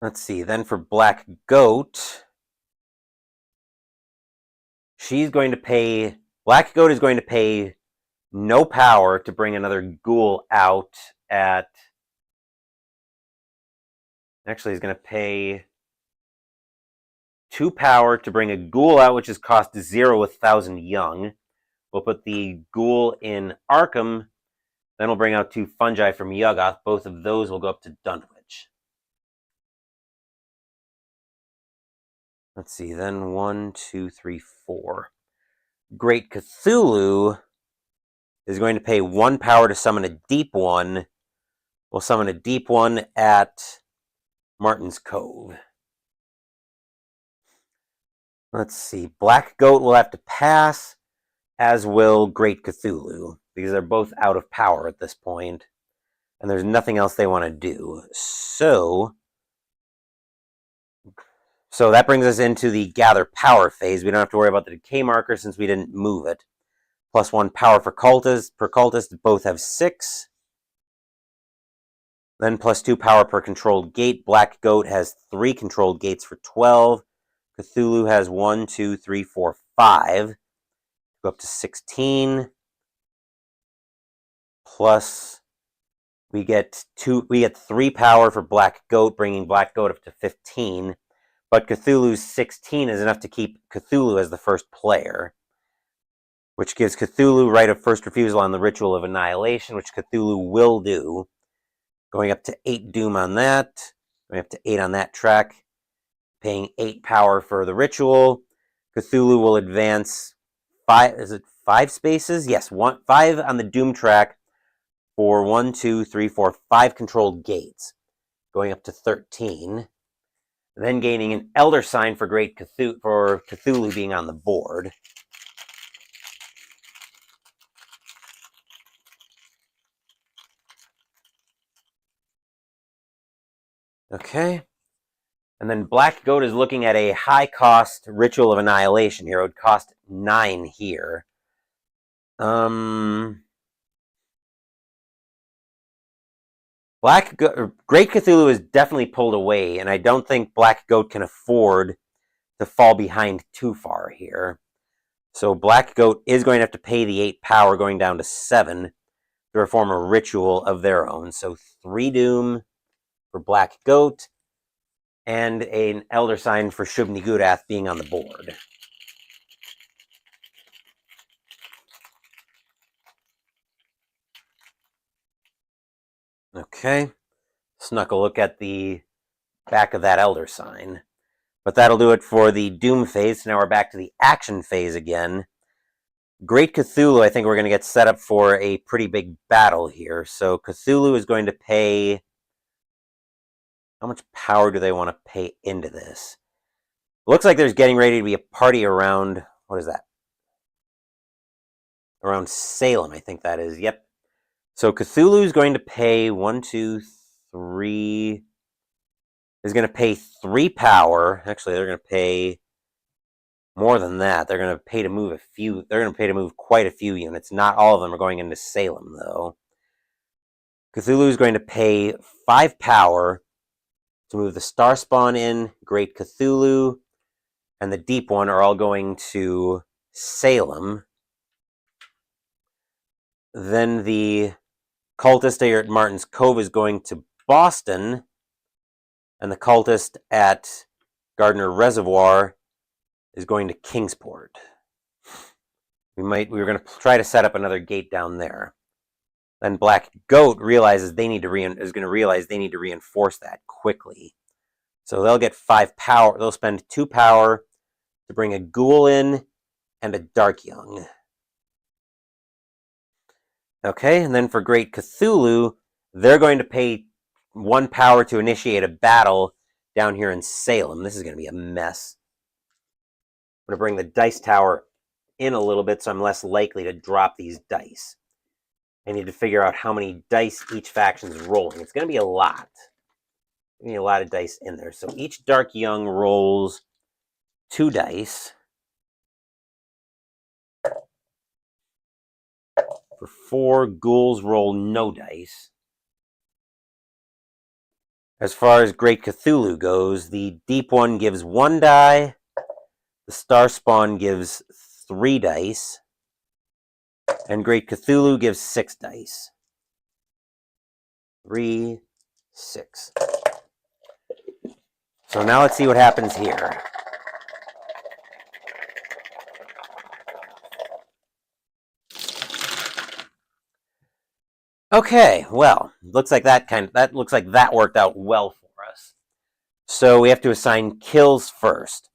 Let's see, then for Black Goat, Black Goat is going to pay no power to bring another ghoul out at... Actually, he's going to pay 2 power to bring a ghoul out, which is cost 0 with 1,000 Young. We'll put the ghoul in Arkham. Then we'll bring out 2 fungi from Yuggoth. Both of those will go up to Dunwich. Let's see, then 1, 2, 3, 4. Great Cthulhu is going to pay 1 power to summon a deep one. We'll summon a deep one at Martin's Cove. Let's see. Black Goat will have to pass, as will Great Cthulhu, because they're both out of power at this point, and there's nothing else they want to do. So So that brings us into the gather power phase. We don't have to worry about the decay marker since we didn't move it. +1 power for cultists. Per cultist, both have 6. Then +2 power per controlled gate. Black Goat has 3 controlled gates for 12. Cthulhu has 1, 2, 3, 4, 5. Go up to 16. Plus we get 3 power for Black Goat, bringing Black Goat up to 15. But Cthulhu's 16 is enough to keep Cthulhu as the first player, which gives Cthulhu right of first refusal on the Ritual of Annihilation, which Cthulhu will do. Going up to 8 Doom on that. Going up to 8 on that track. Paying 8 power for the Ritual. Cthulhu will advance 5 spaces? Yes, 5 on the Doom track for 1, 2, 3, 4, 5 controlled gates. Going up to 13. Then gaining an Elder Sign for Cthulhu being on the board. Okay. And then Black Goat is looking at a high-cost Ritual of Annihilation here. It would cost 9 here. Great Cthulhu is definitely pulled away, and I don't think Black Goat can afford to fall behind too far here. So Black Goat is going to have to pay the 8 power, going down to 7, to perform a ritual of their own. So 3 Doom for Black Goat, and an Elder Sign for Shub-Niggurath being on the board. Okay, snuck a look at the back of that Elder Sign. But that'll do it for the Doom phase. So now we're back to the action phase again. Great Cthulhu, I think we're going to get set up for a pretty big battle here. So Cthulhu is going to pay... How much power do they want to pay into this? Looks like there's getting ready to be a party around... What is that? Around Salem, I think that is. Yep. So Cthulhu is going to pay 1, 2, 3... is going to pay 3 power. Actually, they're going to pay more than that. They're going to pay to move a few. They're going to pay to move quite a few units. Not all of them are going into Salem, though. Cthulhu is going to pay 5 power to move the Star Spawn in. Great Cthulhu and the Deep One are all going to Salem. Then the cultist here at Martin's Cove is going to Boston. And the cultist at Gardner Reservoir is going to Kingsport. We were going to try to set up another gate down there. Then Black Goat realizes is going to realize they need to reinforce that quickly. So they'll get 5 power. They'll spend 2 power to bring a Ghoul in and a Dark Young. Okay, and then for Great Cthulhu, they're going to pay 1 power to initiate a battle down here in Salem. This is going to be a mess. I'm going to bring the dice tower in a little bit so I'm less likely to drop these dice. I need to figure out how many dice each faction is rolling. It's going to be a lot. Going to be a lot of dice in there. So each Dark Young rolls 2 dice. For 4, Ghouls roll no dice. As far as Great Cthulhu goes, the Deep One gives 1 die. The Star Spawn gives 3 dice. And Great Cthulhu gives 6 dice. 3, 6. So now let's see what happens here. Okay, well, looks like that worked out well for us. So we have to assign kills first,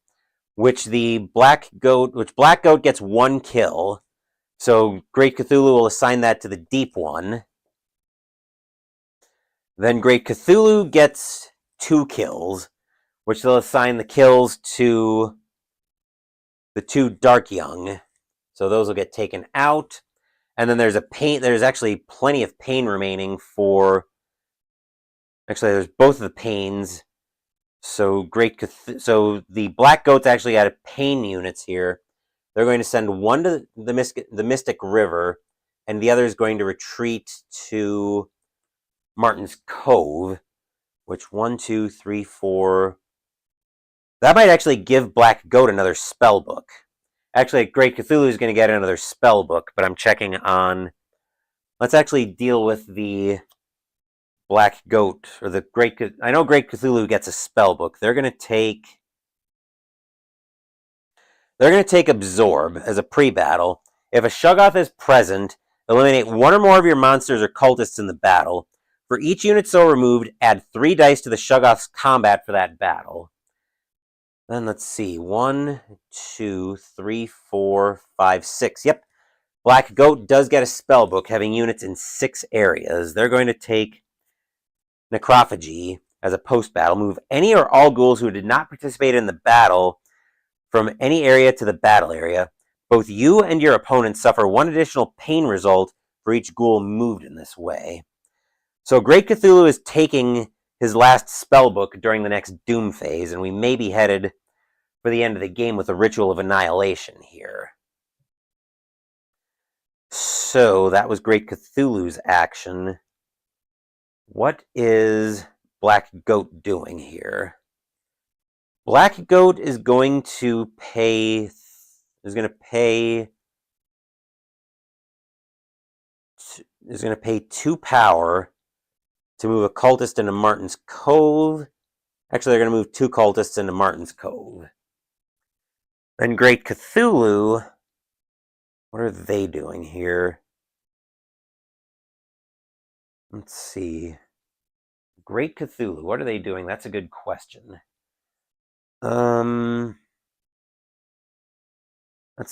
which Black Goat gets 1 kill. So Great Cthulhu will assign that to the Deep One. Then Great Cthulhu gets 2 kills, which they'll assign the kills to the 2 Dark Young. So those will get taken out. And then there's actually plenty of pain remaining for... Actually, there's both of the pains So so the Black Goats actually added pain units here. They're going to send one to the Mystic River, and the other is going to retreat to Martin's Cove. Which 1, 2, 3, 4. That might actually give Black Goat another spell book. Actually, Great Cthulhu is going to get another spell book, but I'm checking on. Let's actually deal with the Black Goat or the Great. I know Great Cthulhu gets a spell book. They're going to take. They're going to take Absorb as a pre-battle. If a Shoggoth is present, eliminate one or more of your monsters or cultists in the battle. For each unit so removed, add 3 dice to the Shoggoth's combat for that battle. Then let's see. 1, 2, 3, 4, 5, 6. Yep. Black Goat does get a spell book having units in 6 areas. They're going to take Necrophagy as a post-battle. Move any or all ghouls who did not participate in the battle from any area to the battle area. Both you and your opponent suffer 1 additional pain result for each ghoul moved in this way. So Great Cthulhu is taking his last spellbook during the next Doom phase, and we may be headed for the end of the game with a Ritual of Annihilation here. So that was Great Cthulhu's action. What is Black Goat doing here? Black Goat is going to pay 2 power to move a cultist into Martin's Cove. Actually, they're going to move 2 cultists into Martin's Cove. Then Great Cthulhu, what are they doing here? Let's see. Great Cthulhu, what are they doing? That's a good question. Let's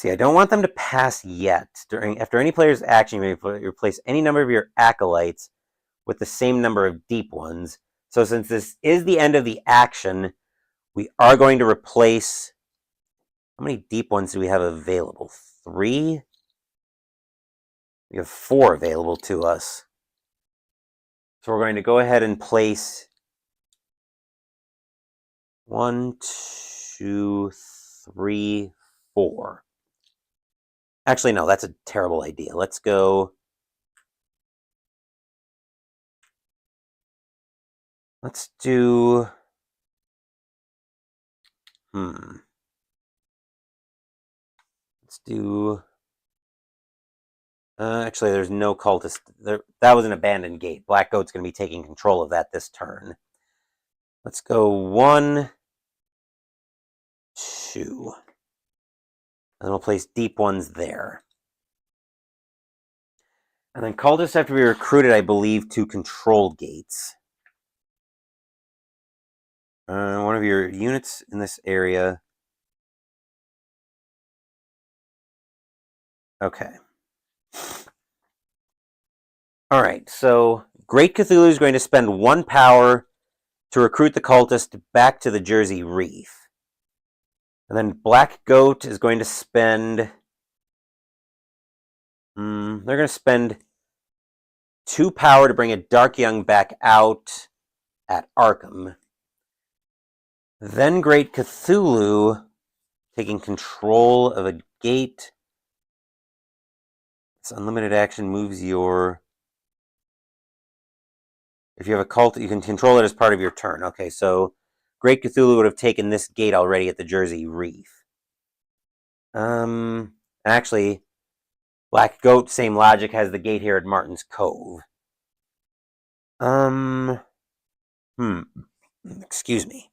see. I don't want them to pass yet. After any player's action, you may replace any number of your acolytes with the same number of deep ones. So since this is the end of the action, we are going to replace. How many deep ones do we have available? 3? We have 4 available to us. So we're going to go ahead and place 1, 2, 3, 4. Actually, no, that's a terrible idea. Let's go. Let's do. Let's do. Actually, there's no cultist. That was an abandoned gate. Black Goat's going to be taking control of that this turn. Let's go 1, 2. And we'll place deep ones there. And then cultists have to be recruited, I believe, to control gates. One of your units in this area. Okay. All right, so Great Cthulhu is going to spend 1 power to recruit the cultist back to the Jersey Reef. And then Black Goat is going to spend. They're going to spend 2 power to bring a Dark Young back out at Arkham. Then Great Cthulhu taking control of a gate. This unlimited action moves your. If you have a cult, you can control it as part of your turn. Okay, so Great Cthulhu would have taken this gate already at the Jersey Reef. Actually, Black Goat, same logic, has the gate here at Martin's Cove. Excuse me.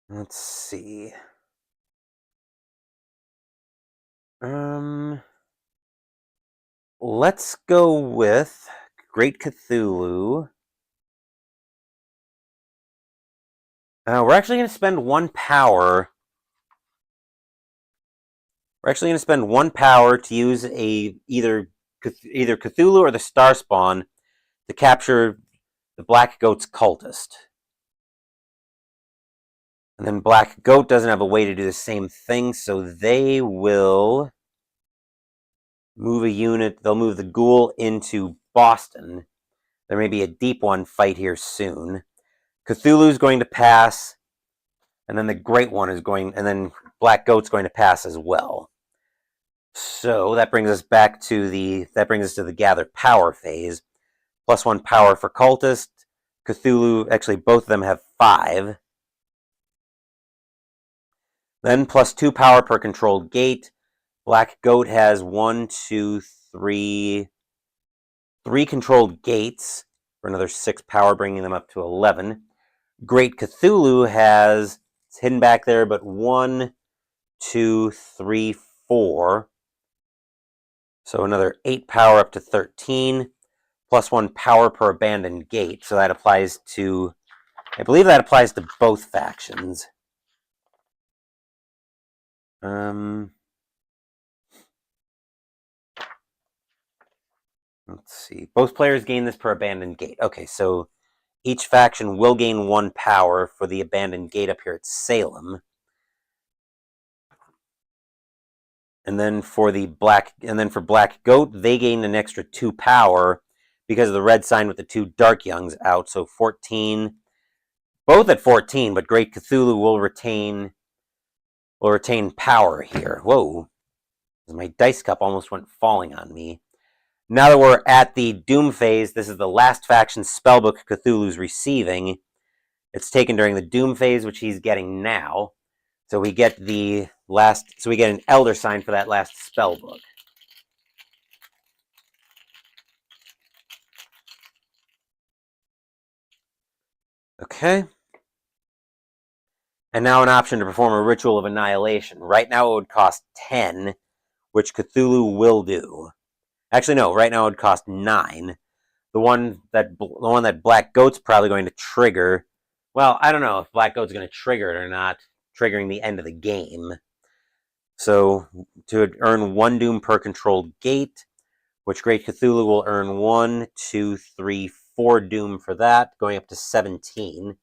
Let's see. Let's go with Great Cthulhu. We're actually going to spend 1 power. We're actually going to spend 1 power to use either Cthulhu or the Starspawn to capture the Black Goat's cultist. And then Black Goat doesn't have a way to do the same thing, so they will move a unit. They'll move the ghoul into Boston. There may be a deep one fight here soon. Cthulhu's going to pass, and then the Great One is going, and then Black Goat's going to pass as well. So that brings us to the gather power phase. +1 power for cultist. Cthulhu, actually both of them have 5. Then +2 power per controlled gate. Black Goat has 1, 2, 3 controlled gates for another 6 power, bringing them up to 11. Great Cthulhu has, it's hidden back there, but 1, 2, 3, 4. So another 8 power up to 13. +1 power per abandoned gate. So that applies to, I believe that applies to both factions. Let's see. Both players gain this per abandoned gate. Okay, so each faction will gain 1 power for the abandoned gate up here at Salem. And then for Black Goat, they gain an extra 2 power because of the red sign with the 2 Dark Youngs out. So 14, both at 14, but Great Cthulhu will retain power here. Whoa. My dice cup almost went falling on me. Now that we're at the Doom phase, this is the last faction spellbook Cthulhu's receiving. It's taken during the Doom phase, which he's getting now. So we get an Elder Sign for that last spellbook. Okay. And now an option to perform a Ritual of Annihilation. Right now it would cost 10, which Cthulhu will do. Actually, no, right now it would cost 9. The one that Black Goat's probably going to trigger. Well, I don't know if Black Goat's going to trigger it or not, triggering the end of the game. So to earn 1 doom per controlled gate, which Great Cthulhu will earn 1, 2, 3, 4 doom for that, going up to 17.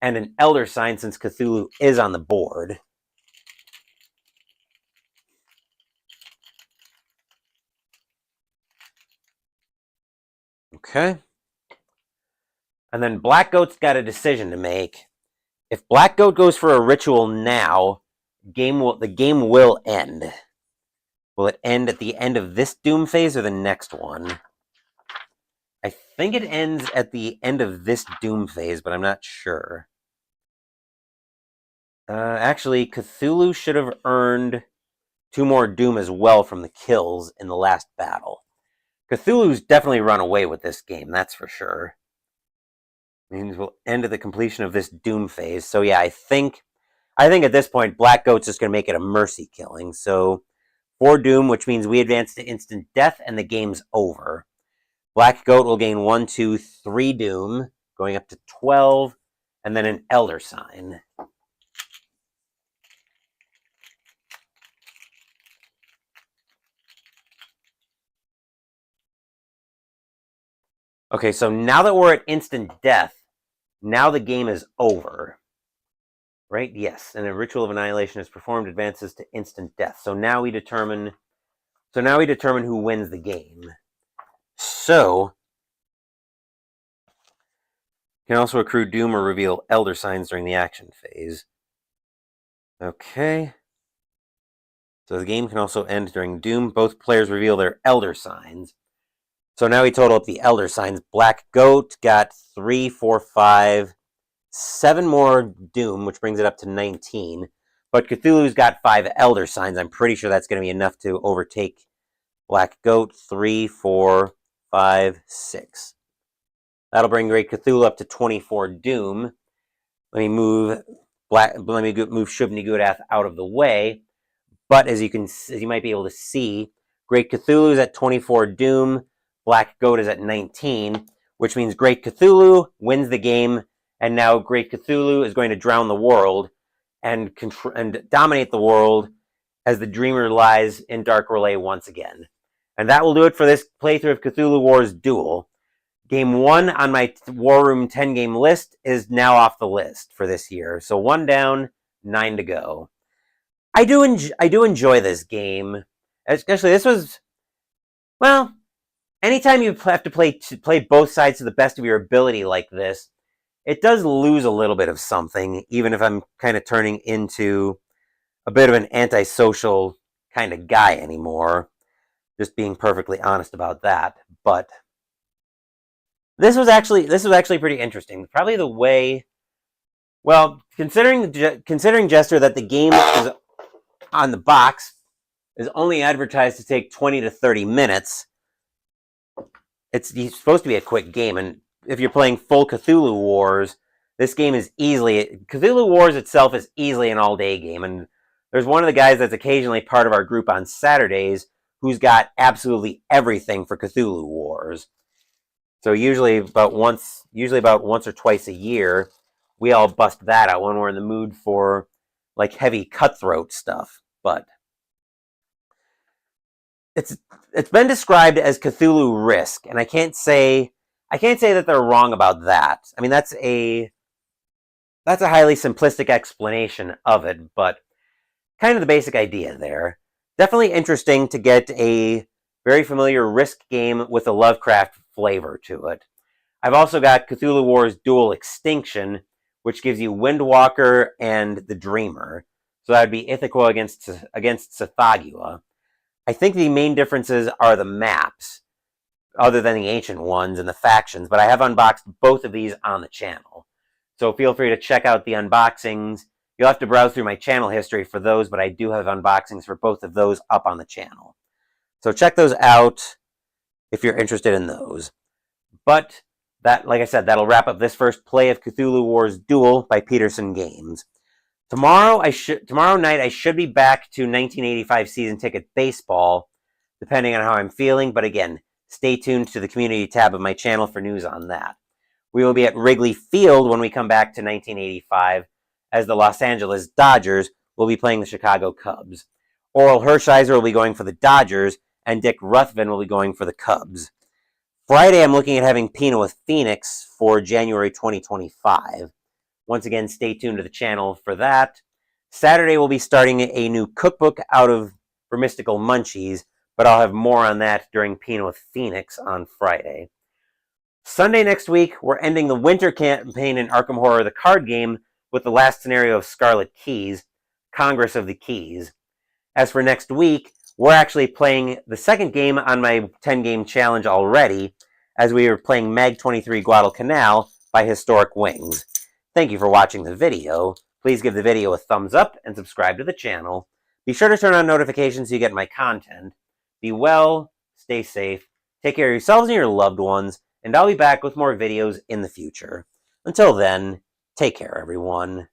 And an Elder Sign since Cthulhu is on the board. Okay. And then Black Goat's got a decision to make. If Black Goat goes for a ritual now, the game will end. Will it end at the end of this Doom phase or the next one? I think it ends at the end of this Doom phase, but I'm not sure. Actually, Cthulhu should have earned 2 more Doom as well from the kills in the last battle. Cthulhu's definitely run away with this game, that's for sure. Means we'll end at the completion of this Doom phase. So yeah, I think at this point, Black Goat's just going to make it a mercy killing. So 4 Doom, which means we advance to instant death and the game's over. Black Goat will gain 1, 2, 3 Doom, going up to 12, and then an Elder Sign. Okay, so now that we're at instant death, now the game is over. Right? Yes, and a Ritual of Annihilation is performed, advances to instant death. So now we determine who wins the game. So you can also accrue Doom or reveal Elder Signs during the action phase. Okay. So the game can also end during Doom. Both players reveal their Elder Signs. So now we total up the Elder Signs. Black Goat got 3, 4, 5, 7 more Doom, which brings it up to 19. But Cthulhu's got 5 Elder Signs. I'm pretty sure that's going to be enough to overtake Black Goat. 3, 4, 5, 6. That'll bring Great Cthulhu up to 24 Doom. Let me move Shub-Niggurath out of the way. But as you might be able to see, Great Cthulhu is at 24 Doom. Black Goat is at 19, which means Great Cthulhu wins the game, and now Great Cthulhu is going to drown the world and dominate the world as the Dreamer lies in Dark Relay once again. And that will do it for this playthrough of Cthulhu Wars Duel. Game 1 on my War Room 10-game list is now off the list for this year. So 1 down, 9 to go. I do enjoy this game. Especially, this was, well, anytime you have to play both sides to the best of your ability like this, it does lose a little bit of something, even if I'm kind of turning into a bit of an antisocial kind of guy anymore. Just being perfectly honest about that. But this was actually pretty interesting. Probably the way, well, considering Jester that the game is on the box is only advertised to take 20 to 30 minutes. It's supposed to be a quick game, and if you're playing full Cthulhu Wars, this game is easily... Cthulhu Wars itself is easily an all-day game, and there's one of the guys that's occasionally part of our group on Saturdays who's got absolutely everything for Cthulhu Wars. So usually about once or twice a year, we all bust that out when we're in the mood for like heavy cutthroat stuff. But it's been described as Cthulhu Risk, and I can't say that they're wrong about that. I mean, that's a highly simplistic explanation of it, but kind of the basic idea there. Definitely interesting to get a very familiar Risk game with a Lovecraft flavor to it. I've also got Cthulhu Wars Duel Extinction, which gives you Windwalker and the Dreamer. So that would be Ithaca against Tsathoggua. I think the main differences are the maps, other than the ancient ones and the factions, but I have unboxed both of these on the channel. So feel free to check out the unboxings. You'll have to browse through my channel history for those, but I do have unboxings for both of those up on the channel. So check those out if you're interested in those. But that, like I said, that'll wrap up this first play of Cthulhu Wars Duel by Petersen Games. Tomorrow night I should be back to 1985 season ticket baseball, depending on how I'm feeling. But again, stay tuned to the community tab of my channel for news on that. We will be at Wrigley Field when we come back to 1985, as the Los Angeles Dodgers will be playing the Chicago Cubs. Oral Hershiser will be going for the Dodgers, and Dick Ruthven will be going for the Cubs. Friday, I'm looking at having Pina with Phoenix for January 2025. Once again, stay tuned to the channel for that. Saturday, we'll be starting a new cookbook for Mystical Munchies, but I'll have more on that during Pina with Phoenix on Friday. Sunday next week, we're ending the winter campaign in Arkham Horror, the card game, with the last scenario of Scarlet Keys, Congress of the Keys. As for next week, we're actually playing the second game on my 10-game challenge already, as we are playing Mag 23 Guadalcanal by Historic Wings. Thank you for watching the video. Please give the video a thumbs up and subscribe to the channel. Be sure to turn on notifications so you get my content. Be well, stay safe, take care of yourselves and your loved ones, and I'll be back with more videos in the future. Until then, take care, everyone.